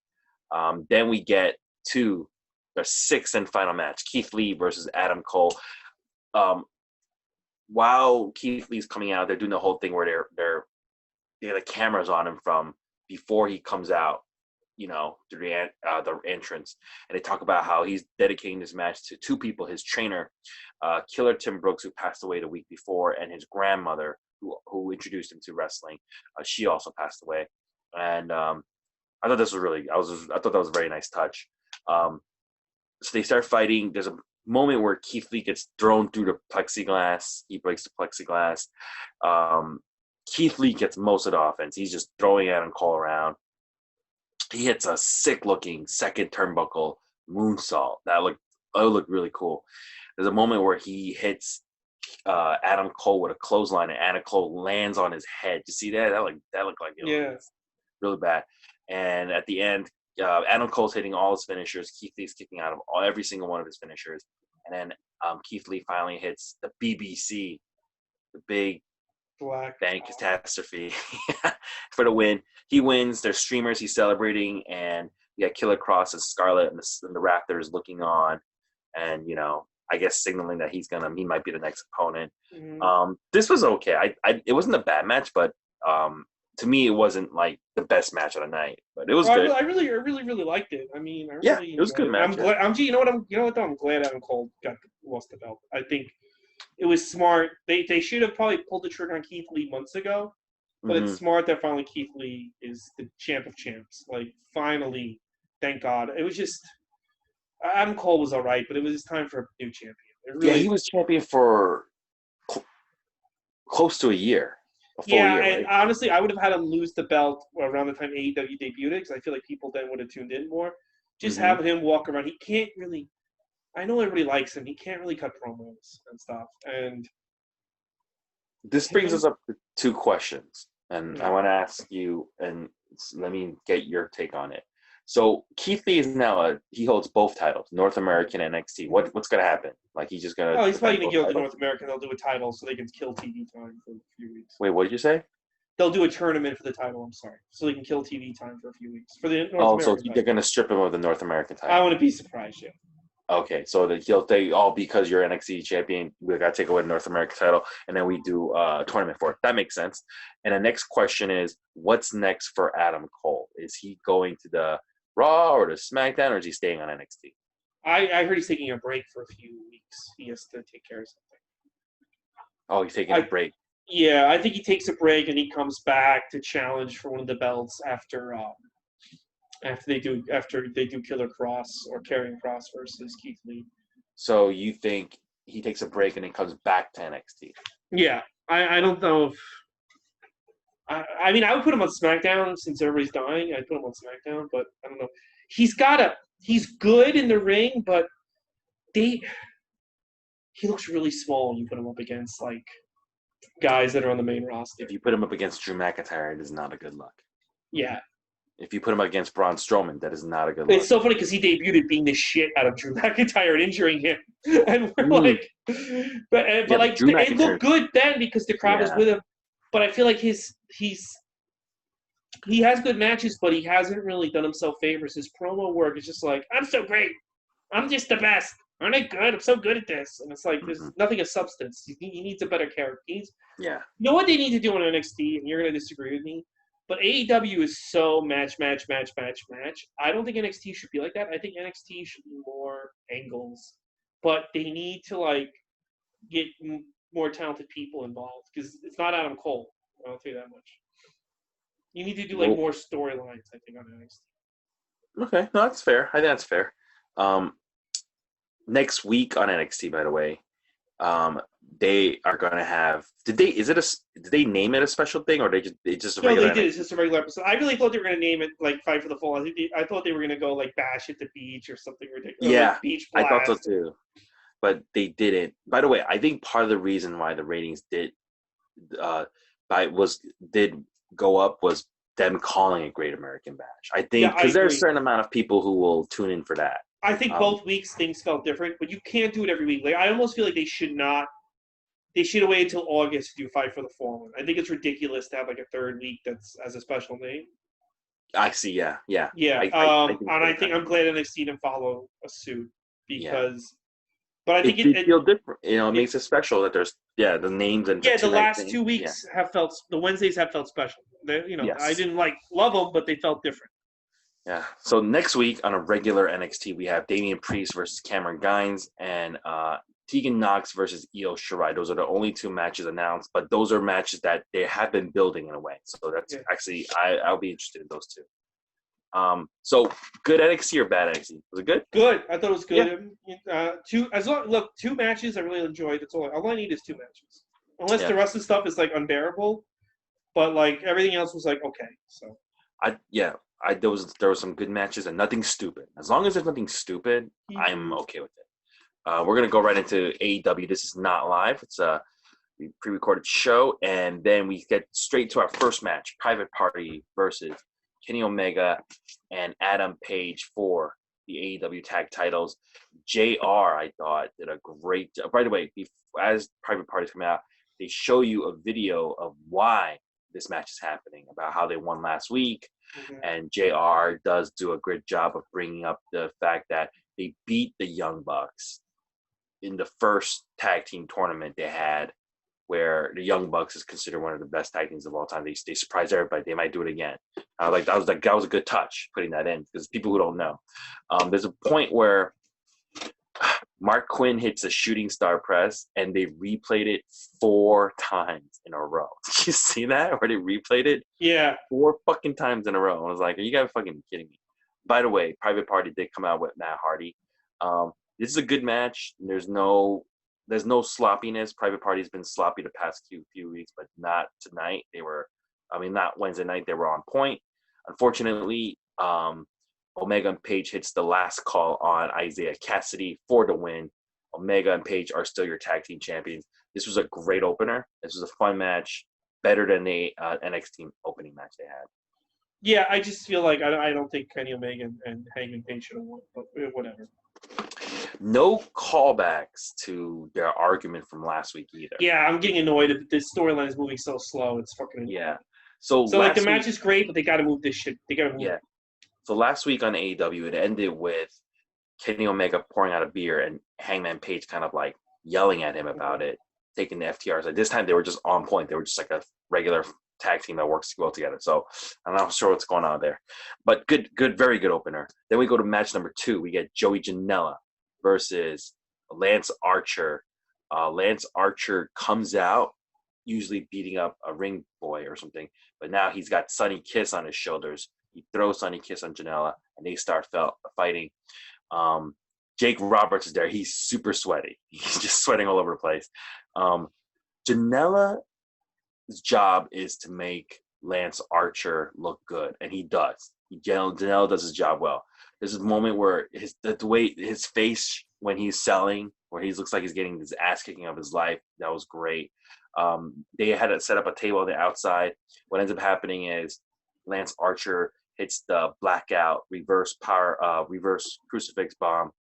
Then we get to the 6th and final match, Keith Lee versus Adam Cole. While Keith Lee's coming out, they're doing the whole thing where they have the cameras on him from before he comes out, through the entrance. And they talk about how he's dedicating this match to 2 people, his trainer, Killer Tim Brooks, who passed away the week before, and his grandmother, who introduced him to wrestling. She also passed away. And I thought this was I thought that was a very nice touch. So they start fighting. There's a moment where Keith Lee gets thrown through the plexiglass. He breaks the plexiglass. Keith Lee gets most of the offense. He's just throwing Adam Cole around. He hits a sick-looking second turnbuckle moonsault. That looked really cool. There's a moment where he hits Adam Cole with a clothesline, and Adam Cole lands on his head. You see that? That looked like it. Really bad. And at the end, Adam Cole's hitting all his finishers. Keith Lee's kicking out of every single one of his finishers. And then Keith Lee finally hits the BBC, the big Black bank catastrophe for the win. He wins. There's streamers. He's celebrating. And you got Killer Cross and Scarlett and the Raptors looking on. And, I guess signaling that he might be the next opponent. Mm-hmm. This was okay. It wasn't a bad match, but to me, it wasn't like the best match of the night, but it was good. I really liked it. I mean, it was a good match. I'm glad. You know what? I'm glad Adam Cole lost the belt. I think it was smart. They should have probably pulled the trigger on Keith Lee months ago, but it's smart that finally Keith Lee is the champ of champs. Like finally, thank God. It was just Adam Cole was all right, but it was just time for a new champion. He was champion for close to a year. And honestly, I would have had him lose the belt around the time AEW debuted because I feel like people then would have tuned in more. Just having him walk around, he can't really. I know everybody likes him. He can't really cut promos and stuff. And this brings us up to two questions, and I want to ask you, and let me get your take on it. So Keith Lee is now he holds both titles, North American and NXT. What's going to happen? Like he's just going to? Oh, he's probably going to go to North American. They'll do a title so they can kill TV time for a few weeks. Wait, what did you say? They'll do a tournament for the title. I'm sorry, so they can kill TV time for a few weeks for the North American. So they're going to strip him of the North American title. I wouldn't be surprised. Yeah. Okay, so he'll because you're NXT champion, we got to take away the North American title, and then we do a tournament for it. That makes sense. And the next question is, what's next for Adam Cole? Is he going to the Raw or to SmackDown, or is he staying on NXT? I heard he's taking a break for a few weeks. He has to take care of something. Oh, he's taking a break. Yeah, I think he takes a break and he comes back to challenge for one of the belts after they do Killer Cross or Karrion Kross versus Keith Lee. So you think he takes a break and then comes back to NXT? Yeah, I don't know if. I mean, I would put him on SmackDown since everybody's dying. I'd put him on SmackDown, but I don't know. He's good in the ring, but he looks really small when you put him up against like guys that are on the main roster. If you put him up against Drew McIntyre, it is not a good look. Yeah. If you put him against Braun Strowman, that is not a good look. It's so funny because he debuted beating the shit out of Drew McIntyre and injuring him, and we're like, but it looked good then because the crowd was with him. But I feel like he has good matches, but he hasn't really done himself favors. His promo work is just like, I'm so great. I'm just the best. Aren't I good? I'm so good at this. And it's like, there's nothing of substance. He needs a better character. You know what they need to do on NXT, and you're going to disagree with me, but AEW is so match. I don't think NXT should be like that. I think NXT should be more angles. But they need to, get more talented people involved because it's not Adam Cole. I'll tell you that much. You need to do more storylines, I think, on NXT. Okay, no, that's fair. I think that's fair. Next week on NXT, by the way, they are going to have. Did they name it a special thing, or they just? No, they did. It's just a regular episode. I really thought they were going to name it Fight for the Fall. I thought they were going to go Bash at the Beach or something ridiculous. Yeah, Beach Blast. I thought so too. But they didn't. By the way, I think part of the reason why the ratings did go up was them calling it Great American Bash. I think because there's a certain amount of people who will tune in for that. I think both weeks things felt different, but you can't do it every week. I almost feel like they should not. They should have waited until August to do Fight for the Fallen. I think it's ridiculous to have a third week that's as a special name. I see. Yeah. I think I'm glad NXT didn't follow a suit because. Yeah. But I think it feel different. It makes it special that there's the names and the last 2 weeks have felt the Wednesdays have felt special. Yes. I didn't love them, but they felt different. Yeah. So next week on a regular NXT, we have Damian Priest versus Cameron Gynes and Tegan Knox versus Io Shirai. Those are the only two matches announced, but those are matches that they have been building in a way. So that's actually I'll be interested in those two. So good NXT or bad NXT? Was it good? Good. I thought it was good. Yeah. Two matches I really enjoyed. That's all I need is two matches. Unless the rest of the stuff is unbearable, but everything else was okay. So there was some good matches and nothing stupid. As long as there's nothing stupid, I'm okay with it. We're gonna go right into AEW. This is not live. It's pre-recorded show, and then we get straight to our first match: Private Party versus Kenny Omega and Adam Page for the AEW tag titles. JR, I thought, did a great job. By the way, as Private Party's coming out, they show you a video of why this match is happening, about how they won last week. Mm-hmm. And JR does do a great job of bringing up the fact that they beat the Young Bucks in the first tag team tournament they had, where the Young Bucks is considered one of the best tag teams of all time. They surprised everybody. They might do it again. That was a good touch, putting that in, because people who don't know, there's a point where Mark Quinn hits a shooting star press, and they replayed it 4 times in a row. Did you see that? Where they replayed it? Yeah. 4 fucking times in a row. I was like, are you guys fucking kidding me? By the way, Private Party did come out with Matt Hardy. This is a good match. There's no sloppiness. Private Party's been sloppy the past few weeks, but not tonight. Not Wednesday night. They were on point. Unfortunately, Omega and Page hits the last call on Isaiah Cassidy for the win. Omega and Page are still your tag team champions. This was a great opener. This was a fun match, better than the NXT opening match they had. Yeah, I just feel like I don't think Kenny Omega and Hangman Page should have won, but whatever. No callbacks to their argument from last week either. Yeah, I'm getting annoyed if this storyline is moving so slow. It's fucking annoying. Yeah. So like the match is great, but they got to move this shit. They got to move. Yeah. So last week on AEW, it ended with Kenny Omega pouring out a beer and Hangman Page kind of like yelling at him about it, taking the FTRs. Like this time they were just on point. They were just like a regular tag team that works well together. So I'm not sure what's going on there. But good, very good opener. Then we go to match number 2. We get Joey Janela versus Lance Archer. Lance Archer comes out, usually beating up a ring boy or something, but now he's got Sonny Kiss on his shoulders. He throws Sonny Kiss on Janela, and they start fighting. Jake Roberts is there. He's super sweaty. He's just sweating all over the place. Janela's job is to make Lance Archer look good, and he does. Janela does his job well. There's a moment where the way his face when he's selling, where he looks like he's getting his ass kicking of his life, that was great. They had to set up a table on the outside. What ends up happening is Lance Archer hits the blackout reverse crucifix bomb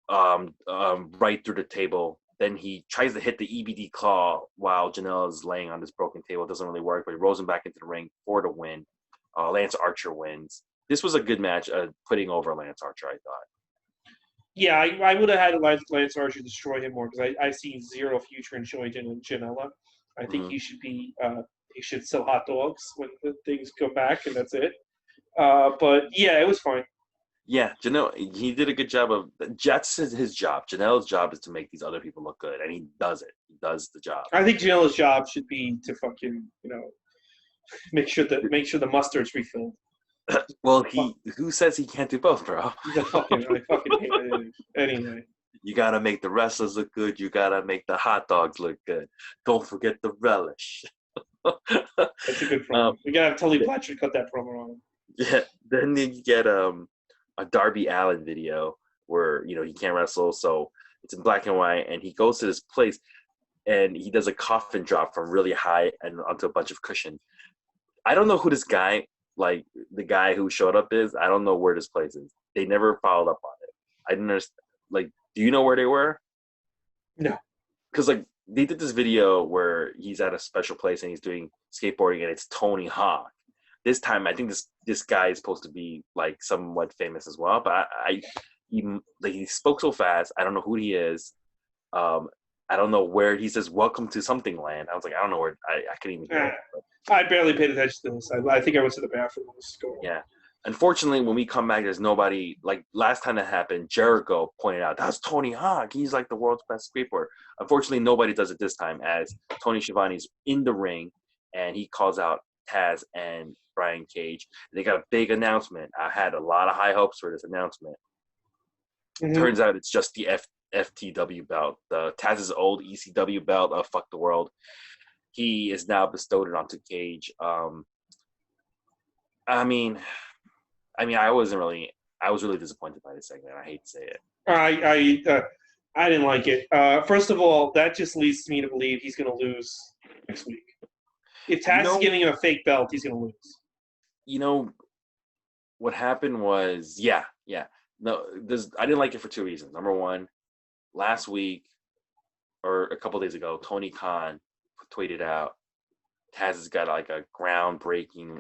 right through the table. Then he tries to hit the EBD claw while Janela's laying on this broken table. It doesn't really work, but he rolls him back into the ring for the win. Lance Archer wins. This was a good match, putting over Lance Archer, I thought. Yeah, I would have had Lance Archer destroy him more, because I see zero future in Joey Janela. I think he should sell hot dogs when the things go back, and that's it. But yeah, it was fine. Yeah, Janela, he did a good job of. That's his job. Janela's job is to make these other people look good, and he does it. He does the job. I think Janela's job should be to fucking, make sure the mustard's refilled. Well, who says he can't do both, bro? I fucking hate it. Anyway. You gotta make the wrestlers look good. You gotta make the hot dogs look good. Don't forget the relish. That's a good promo. We gotta have Tully Blanchard cut that promo on. Yeah. Then you get a Darby Allin video where he can't wrestle, so it's in black and white, and he goes to this place and he does a coffin drop from really high and onto a bunch of cushion. I don't know who this guy, like the guy who showed up, is. I don't know where this place is. They never followed up on it. I didn't understand. Like, do you know where they were? No. Because they did this video where he's at a special place and he's doing skateboarding, and it's Tony Hawk. This time, I think this guy is supposed to be like somewhat famous as well, but he spoke so fast. I don't know who he is. I don't know where he says "Welcome to something land." I was like, I don't know where. I couldn't even hear it. I barely paid attention to this. I think I went to the bathroom when this was going on. Yeah. Unfortunately, when we come back, there's nobody. Like last time that happened, Jericho pointed out, that's Tony Hawk. He's like the world's best skateboarder. Unfortunately, nobody does it this time, as Tony Schiavone's in the ring, and he calls out Taz and Brian Cage. They got a big announcement. I had a lot of high hopes for this announcement. Mm-hmm. Turns out it's just the FTW belt, the Taz's old ECW belt of Fuck the World. He is now bestowed it onto Cage. I was really disappointed by this segment. I hate to say it. I didn't like it. First of all, that just leads me to believe he's going to lose next week. If You Taz is know, giving him a fake belt, he's going to lose. you know what happened was, yeah. No, I didn't like it for two reasons. Number one, last week or a couple days ago, Tony Khan tweeted out Taz has got like a groundbreaking,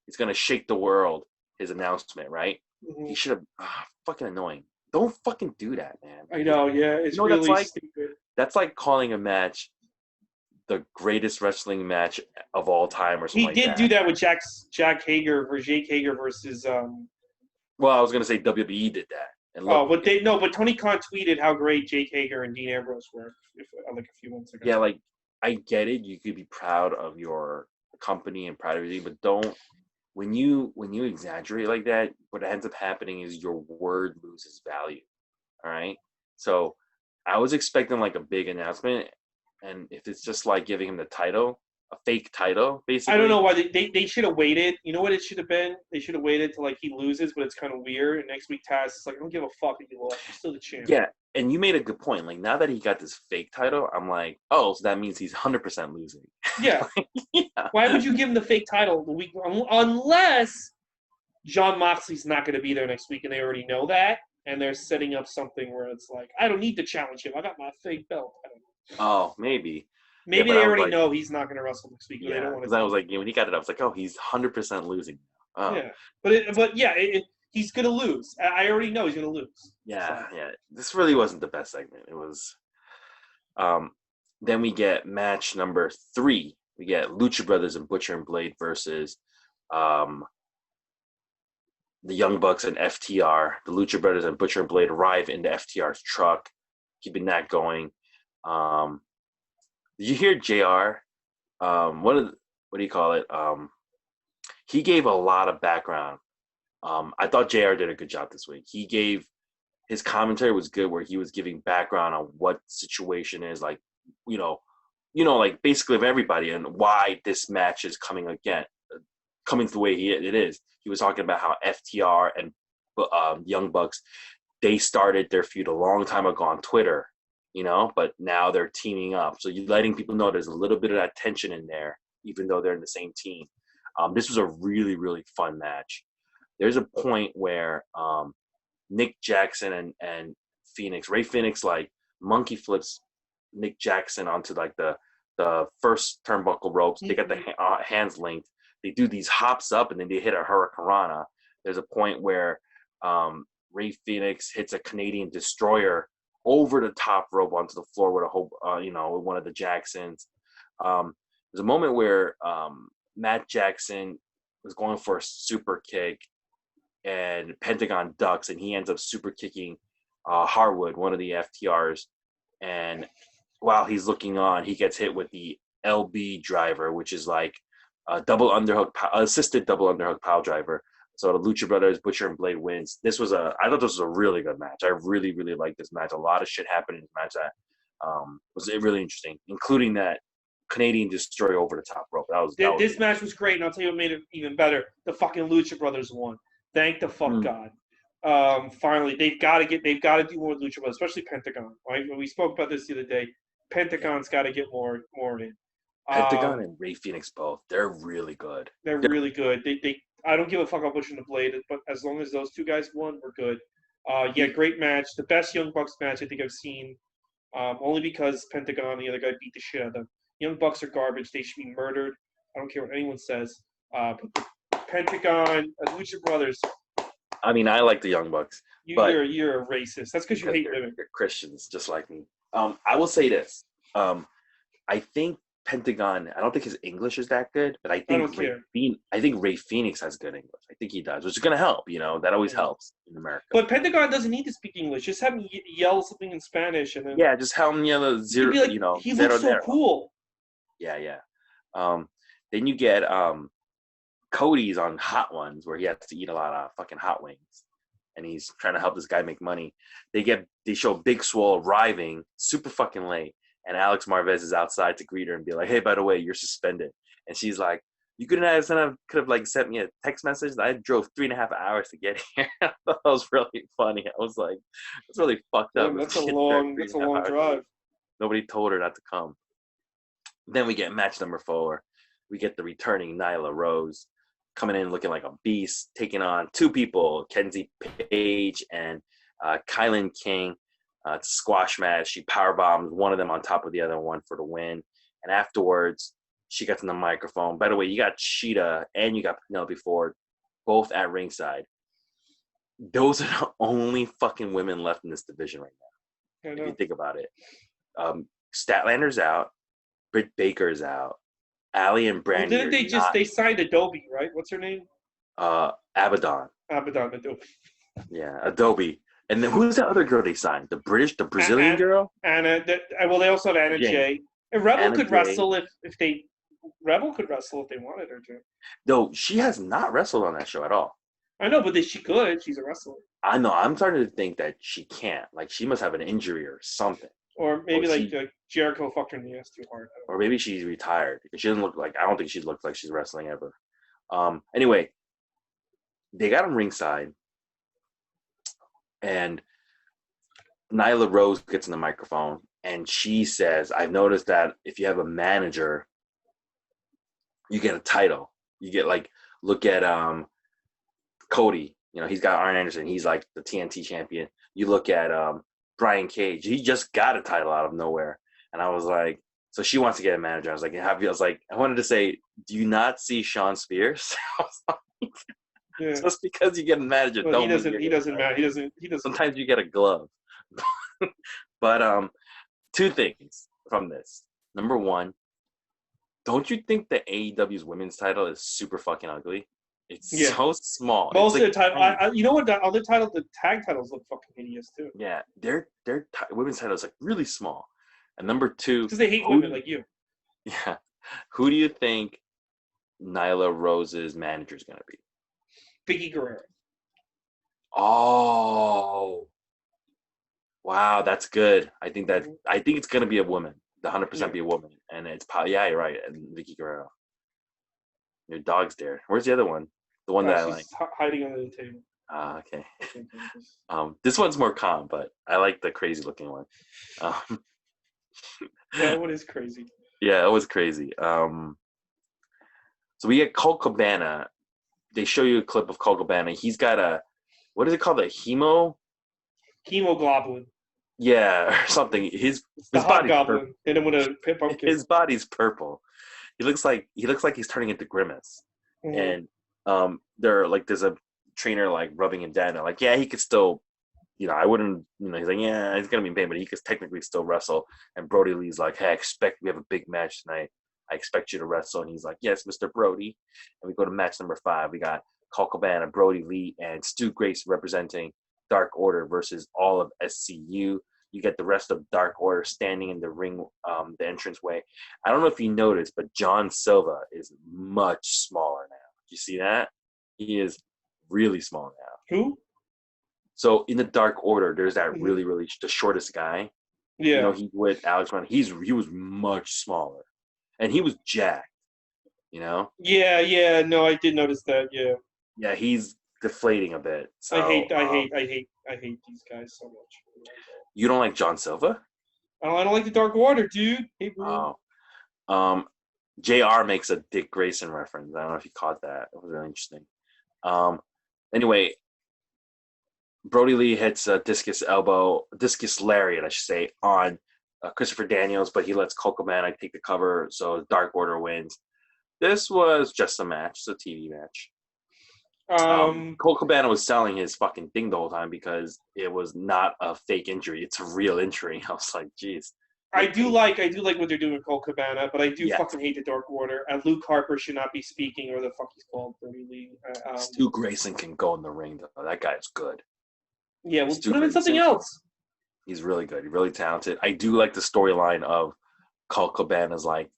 it's gonna shake the world. His announcement, right? Mm-hmm. He should have. Fucking annoying. Don't fucking do that, man. I know, yeah, You it's know what that's really like? stupid. That's like calling a match the greatest wrestling match of all time or something He like did do that. that with Jake Hager versus. Well, I was gonna say WWE did that, and look, But Tony Khan tweeted how great Jake Hager and Dean Ambrose were like a few months ago. yeah, like I get it. You could be proud of your company and proud of everything, but don't when you exaggerate like that. What ends up happening is your word loses value. All right. So I was expecting like a big announcement, and if it's just like giving him the title, a fake title, I don't know basically. why they should have waited. You know what it should have been? They should have waited till like he loses, but it's kind of weird. And next week Taz is like, I don't give a fuck if you lost. You're still the champ. Yeah, and you made a good point. Like now that he got this fake title, I'm like, oh, so that means he's 100% losing. Yeah. Yeah. Why would you give him the fake title the week unless John Moxley's not going to be there next week and they already know that and they're setting up something where it's like, I don't need to challenge him. I got my fake belt. I don't know. Oh, maybe. Yeah, Maybe but they I was already like, know he's not going to wrestle next week, but they yeah, don't want because to I tell was him. like, when he got it, I was like, oh, he's 100% losing. Oh, Yeah, he's going to lose. I already know he's going to lose. yeah, So. yeah. This really wasn't the best segment. It was. Um, then we get match number 3. We get Lucha Brothers and Butcher and Blade versus um, the Young Bucks and FTR. The Lucha Brothers and Butcher and Blade arrive in the FTR's truck, keeping that going. Did you hear JR? What do you call it? He gave a lot of background. I thought JR did a good job this week. His commentary was good, where he was giving background on what the situation is, like, you know, like basically of everybody and why this match is coming the way it is. He was talking about how FTR and Young Bucks, they started their feud a long time ago on Twitter, but now they're teaming up. So you're letting people know there's a little bit of that tension in there, even though they're in the same team. This was a really, really fun match. There's a point where Nick Jackson and Ray Phoenix, like monkey flips Nick Jackson onto like the first turnbuckle ropes. They got the hands linked. They do these hops up and then they hit a hurricanrana. There's a point where Ray Phoenix hits a Canadian destroyer over the top rope onto the floor with with one of the Jacksons. There's a moment where Matt Jackson was going for a super kick and Pentagon ducks and he ends up super kicking Harwood, one of the FTRs. And while he's looking on, he gets hit with the LB driver, which is like a assisted double underhook pile driver. So the Lucha Brothers, Butcher and Blade wins. I thought this was a really good match. I really, really liked this match. A lot of shit happened in this match that was really interesting, including that Canadian destroyer over the top rope. This match was great, and I'll tell you what made it even better. The fucking Lucha Brothers won. Thank the fuck God. Finally, they've got to do more with Lucha Brothers, especially Pentagon. Right? We spoke about this the other day. Pentagon's got to get more in. Pentagon and Ray Phoenix both. They're really good. They're really good. I don't give a fuck about Butcher and the Blade, but as long as those two guys won, we're good. Great match. The best Young Bucks match I think I've seen. Only because Pentagon and the other guy beat the shit out of them. Young Bucks are garbage. They should be murdered. I don't care what anyone says. But Pentagon, Lucha Brothers. I mean, I like the Young Bucks. You're a racist. That's because you hate women. They're Christians, just like me. I will say this. I think Pentagon, I don't think his English is that good, but I think Ray Phoenix has good English. I think he does, which is going to help. That always helps in America. But Pentagon doesn't need to speak English. Just have him yell something in Spanish, and then just have him yell zero. He looks so cool. Yeah. Then you get Cody's on Hot Ones, where he has to eat a lot of fucking hot wings, and he's trying to help this guy make money. They show Big Swole arriving super fucking late. And Alex Marvez is outside to greet her and be like, hey, by the way, you're suspended. And she's like, You could have like sent me a text message. I drove 3.5 hours to get here. I thought that was really funny. I was like, it's really fucked up. That's a long drive. Nobody told her not to come. Then we get match number 4. We get the returning Nyla Rose coming in looking like a beast, taking on 2 people, Kenzie Page and Kylan King. It's a squash match. She powerbombs one of them on top of the other one for the win. And afterwards, she gets in the microphone. By the way, you got Cheetah and you got Penelope Ford both at ringside. Those are the only fucking women left in this division right now. If you think about it. Statlander's out. Britt Baker's out. Allie and Brandy. Well, didn't they signed Adobe, right? What's her name? Abaddon. Adobe. Yeah, Adobe. And then who's the other girl they signed? The Brazilian girl? Anna. Well, they also have Anna Jay. And Rebel could wrestle if they wanted her to. No, she has not wrestled on that show at all. I know, but she could. She's a wrestler. I know. I'm starting to think that she can't. Like, she must have an injury or something. Or maybe Jericho fucked her in the ass too hard. Or maybe she's retired. She doesn't look like. I don't think she looks like she's wrestling ever. Anyway, they got him ringside, and Nyla Rose gets in the microphone, and she says, "I've noticed that if you have a manager, you get a title. You get look at Cody. You know, he's got Arn Anderson. He's like the TNT champion. You look at Brian Cage. He just got a title out of nowhere." And I was like, so she wants to get a manager. I was like, I wanted to say, do you not see Sean Spears? I was like, yeah. Just because you get a manager, well, he doesn't matter. He doesn't. Sometimes you get a glove. But 2 things from this. Number 1, don't you think the AEW's women's title is super fucking ugly? It's so small. Most of the time, you know what? The other title, the tag titles look fucking hideous too. Yeah, their women's title is like really small. And number 2, because they hate women like you. Yeah, who do you think Nyla Rose's manager is going to be? Vicky Guerrero. Oh, wow, that's good. I think it's going to be a woman. The 100% be a woman, and it's probably you're right. And Vicky Guerrero. Your dog's there. Where's the other one? The one that I like. Hiding under the table. Okay. This one's more calm, but I like the crazy looking one. That one is crazy. Yeah, it was crazy. So we get Colt Cabana. They show you a clip of Colt Cabana. He's got what is it called? Hemoglobin. Yeah, or something. His body's goblin. Hit him with a pumpkin. His body's purple. He looks like he's turning into Grimace. Mm-hmm. And there's a trainer like rubbing him down. They're like, yeah, he could still, I wouldn't, he's like, yeah, he's gonna be in pain, but he could technically still wrestle. And Brody Lee's like, hey, we have a big match tonight. I expect you to wrestle. And he's like, yes, Mr. Brody. And we go to match number 5. We got Colt Cabana, Brody Lee, and Stu Grace representing Dark Order versus all of SCU. You get the rest of Dark Order standing in the ring, the entranceway. I don't know if you noticed, but John Silva is much smaller now. Do you see that? He is really small now. Who? So in the Dark Order, there's that really, really the shortest guy. Yeah. He's with Alex Brown. He was much smaller, and he was jacked. Yeah. No, I did notice that. Yeah. Yeah, he's deflating a bit. So, I hate these guys so much. You don't like John Silva? I don't like the Dark Order, dude. Hey, bro. JR makes a Dick Grayson reference. I don't know if you caught that. It was really interesting. Anyway, Brody Lee hits a discus lariat, I should say, on Christopher Daniels, but he lets Colt Cabana take the cover, so Dark Order wins. This was just a match. It's a TV match. Colt Cabana was selling his fucking thing the whole time because it was not a fake injury; it's a real injury. I was like, "Jeez." I do like what they're doing with Colt Cabana, but I do fucking hate the Dark Order. Luke Harper should not be speaking, or the fuck he's called, Brody Lee. Stu Grayson can go in the ring though. That guy is good. Yeah, well, put him in something else. He's really good. He's really talented. I do like the storyline of Colt Cabana's like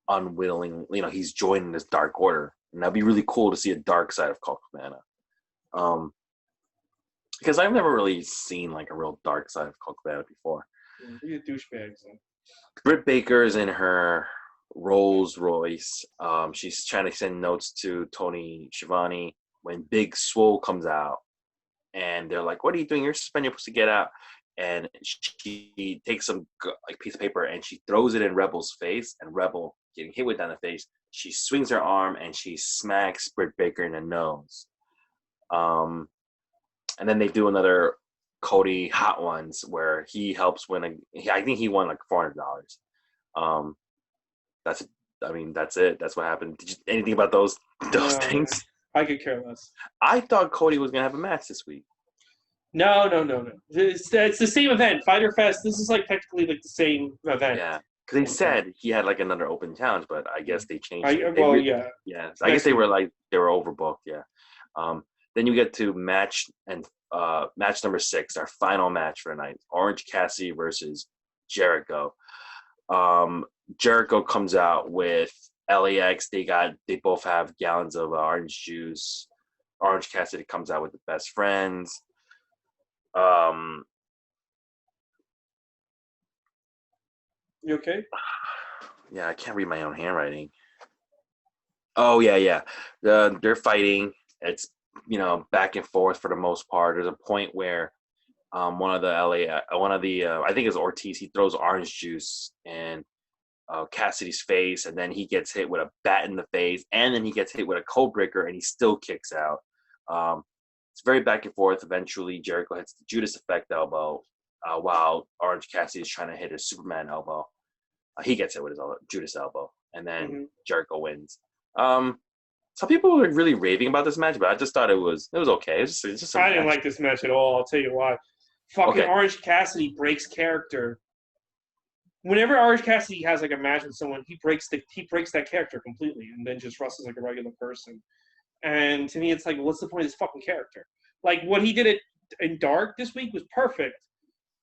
unwilling. He's joining this Dark Order. And that'd be really cool to see a dark side of Colt Cabana. Because I've never really seen like a real dark side of Colt Cabana before. He's a douchebag. So. Britt Baker is in her Rolls Royce. She's trying to send notes to Tony Schiavone when Big Swole comes out, and they're like, "What are you doing? You're suspended. You're supposed to get out." And she takes some like piece of paper and she throws it in Rebel's face, and Rebel, getting hit with that in the face, she swings her arm and she smacks Britt Baker in the nose. And then they do another Cody Hot Ones where he helps win I think he won like $400. That's that's it. That's what happened. Did you anything about those No, things? I could care less. I thought Cody was gonna have a match this week. No. It's the same event. Fighter Fest. This is like technically like the same event. Yeah, because they said he had like another open challenge, but I guess they changed it. Yeah. Yeah, so I guess they were overbooked. Yeah. Then you get to match number 6, our final match for the night: Orange Cassidy versus Jericho. Jericho comes out with LAX. They both have gallons of orange juice. Orange Cassidy comes out with the best friends. You okay? Yeah, I can't read my own handwriting. Oh yeah. They're fighting. It's back and forth for the most part. There's a point where one of the I think it's Ortiz. He throws orange juice in Cassidy's face, and then he gets hit with a bat in the face, and then he gets hit with a code breaker, and he still kicks out. It's very back and forth. Eventually, Jericho hits the Judas Effect elbow, while Orange Cassidy is trying to hit his Superman elbow. He gets hit with his Judas elbow, and then Jericho wins. Some people were really raving about this match, but I just thought it was okay. It's just I didn't like this match at all. I'll tell you why. Fucking Orange Cassidy breaks character. Whenever Orange Cassidy has like a match with someone, he breaks that character completely, and then just wrestles like a regular person. And to me, it's like, what's the point of this fucking character? Like what he did in Dark this week was perfect,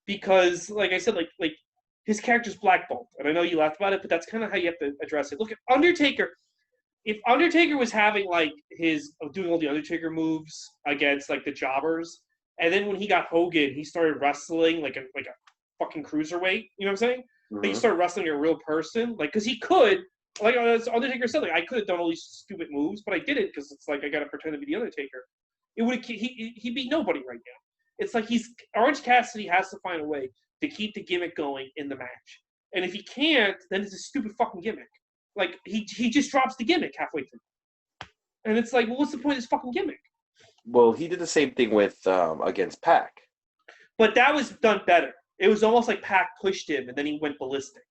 because, like I said, like his character's blackballed, and I know you laughed about it, but that's kind of how you have to address it. Look at Undertaker. If Undertaker was having like doing all the Undertaker moves against like the jobbers, and then when he got Hogan, he started wrestling like a fucking cruiserweight. You know what I'm saying? Like he started wrestling a real person, like because he could, like as Undertaker said, like I could have done all these stupid moves, but I did it because it's like I got to pretend to be the Undertaker. He beat nobody right now. It's like Orange Cassidy has to find a way to keep the gimmick going in the match, and if he can't, then it's a stupid fucking gimmick. Like he just drops the gimmick halfway through, and it's like, well, what's the point of this fucking gimmick? Well, he did the same thing with against Pac, but that was done better. It was almost like Pac pushed him, and then he went ballistic.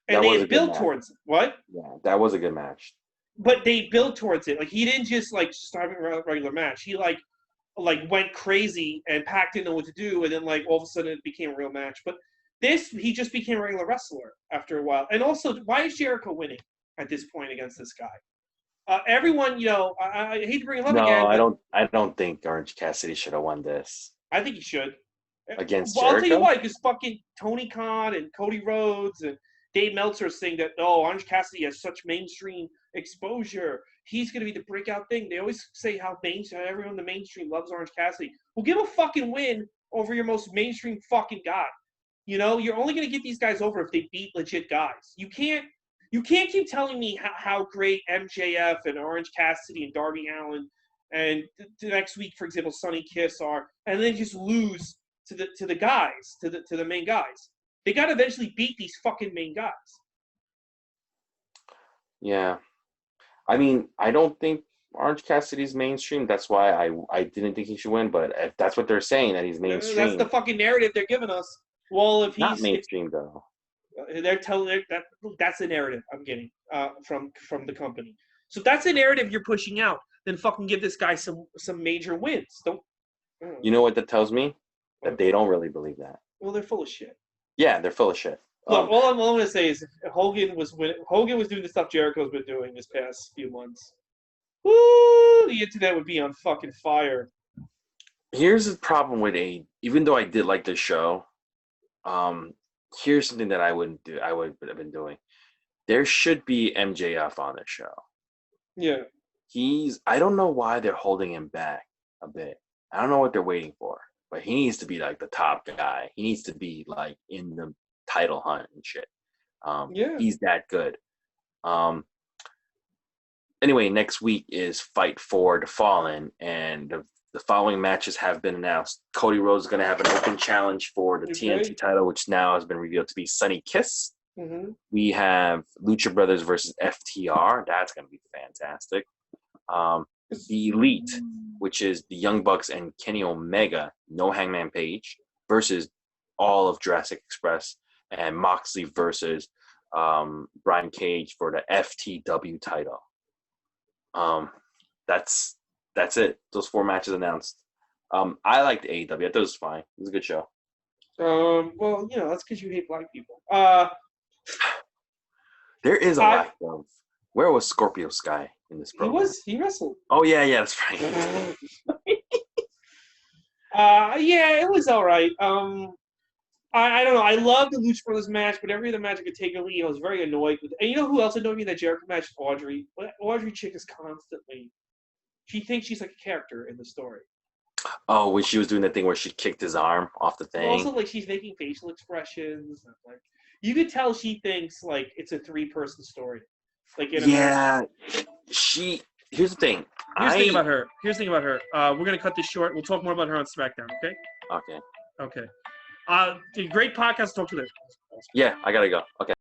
And they had built towards it. What? Yeah, that was a good match. But they built towards it. Like he didn't just like start a regular match. He like went crazy, and Pac didn't know what to do, and then like all of a sudden it became a real match. But he just became a regular wrestler after a while. And also, why is Jericho winning at this point against this guy? Everyone, I hate to bring him up again. No, I don't think Orange Cassidy should have won this. I think he should. Against Jericho? I'll tell you why, because fucking Tony Khan and Cody Rhodes and Dave Meltzer are saying that, Orange Cassidy has such mainstream exposure. He's going to be the breakout thing. They always say how everyone in the mainstream loves Orange Cassidy. Well, give a fucking win over your most mainstream fucking guy. You're only going to get these guys over if they beat legit guys. You can't keep telling me how great MJF and Orange Cassidy and Darby Allin and the next week, for example, Sonny Kiss are, and then just lose to the guys, to the main guys. They got to eventually beat these fucking main guys. Yeah. I mean, I don't think Orange Cassidy's mainstream. That's why I didn't think he should win. But if that's what they're saying, that he's mainstream. That's the fucking narrative they're giving us. Well, if he's not mainstream, though. They're telling that's the narrative I'm getting from the company. So if that's the narrative you're pushing out, then fucking give this guy some major wins. Don't. You know what that tells me? That they don't really believe that. Well, they're full of shit. Yeah, they're full of shit. Look, all I'm going to say is if Hogan was doing the stuff Jericho's been doing this past few months, woo, the internet would be on fucking fire. Here's the problem with even though I did like this show, here's something that I wouldn't do. I would have been doing. There should be MJF on the show. Yeah. I don't know why they're holding him back a bit. I don't know what they're waiting for, but he needs to be like the top guy. He needs to be like in the title hunt and shit. He's that good. Anyway, next week is Fight for the Fallen, and the following matches have been announced. Cody Rhodes is going to have an open challenge for the TNT title, which now has been revealed to be Sonny Kiss. Mm-hmm. We have Lucha Brothers versus FTR. That's going to be fantastic. The Elite, which is the Young Bucks and Kenny Omega, no Hangman Page, versus all of Jurassic Express, and Moxley versus Brian Cage for the FTW title. That's it. Those 4 matches announced. I liked AEW. I thought it was fine. It was a good show. Well, that's because you hate black people. There is a lack of. Where was Scorpio Sky in this program? He wrestled. Oh yeah, that's right. It was all right. I don't know. I love the Lucha Brothers match, but every other match I could take or leave, I was very annoyed with. And you know who else annoyed me in that Jericho match? Audrey. Audrey chick is constantly. She thinks she's like a character in the story. Oh, when she was doing the thing where she kicked his arm off the thing. Also, like, she's making facial expressions. And, like, you could tell she thinks like it's a 3-person story. Like, here's the thing. Here's the thing about her. We're gonna cut this short. We'll talk more about her on SmackDown. Okay. Okay. Great podcast. Talk to you later. Yeah, I gotta go. Okay.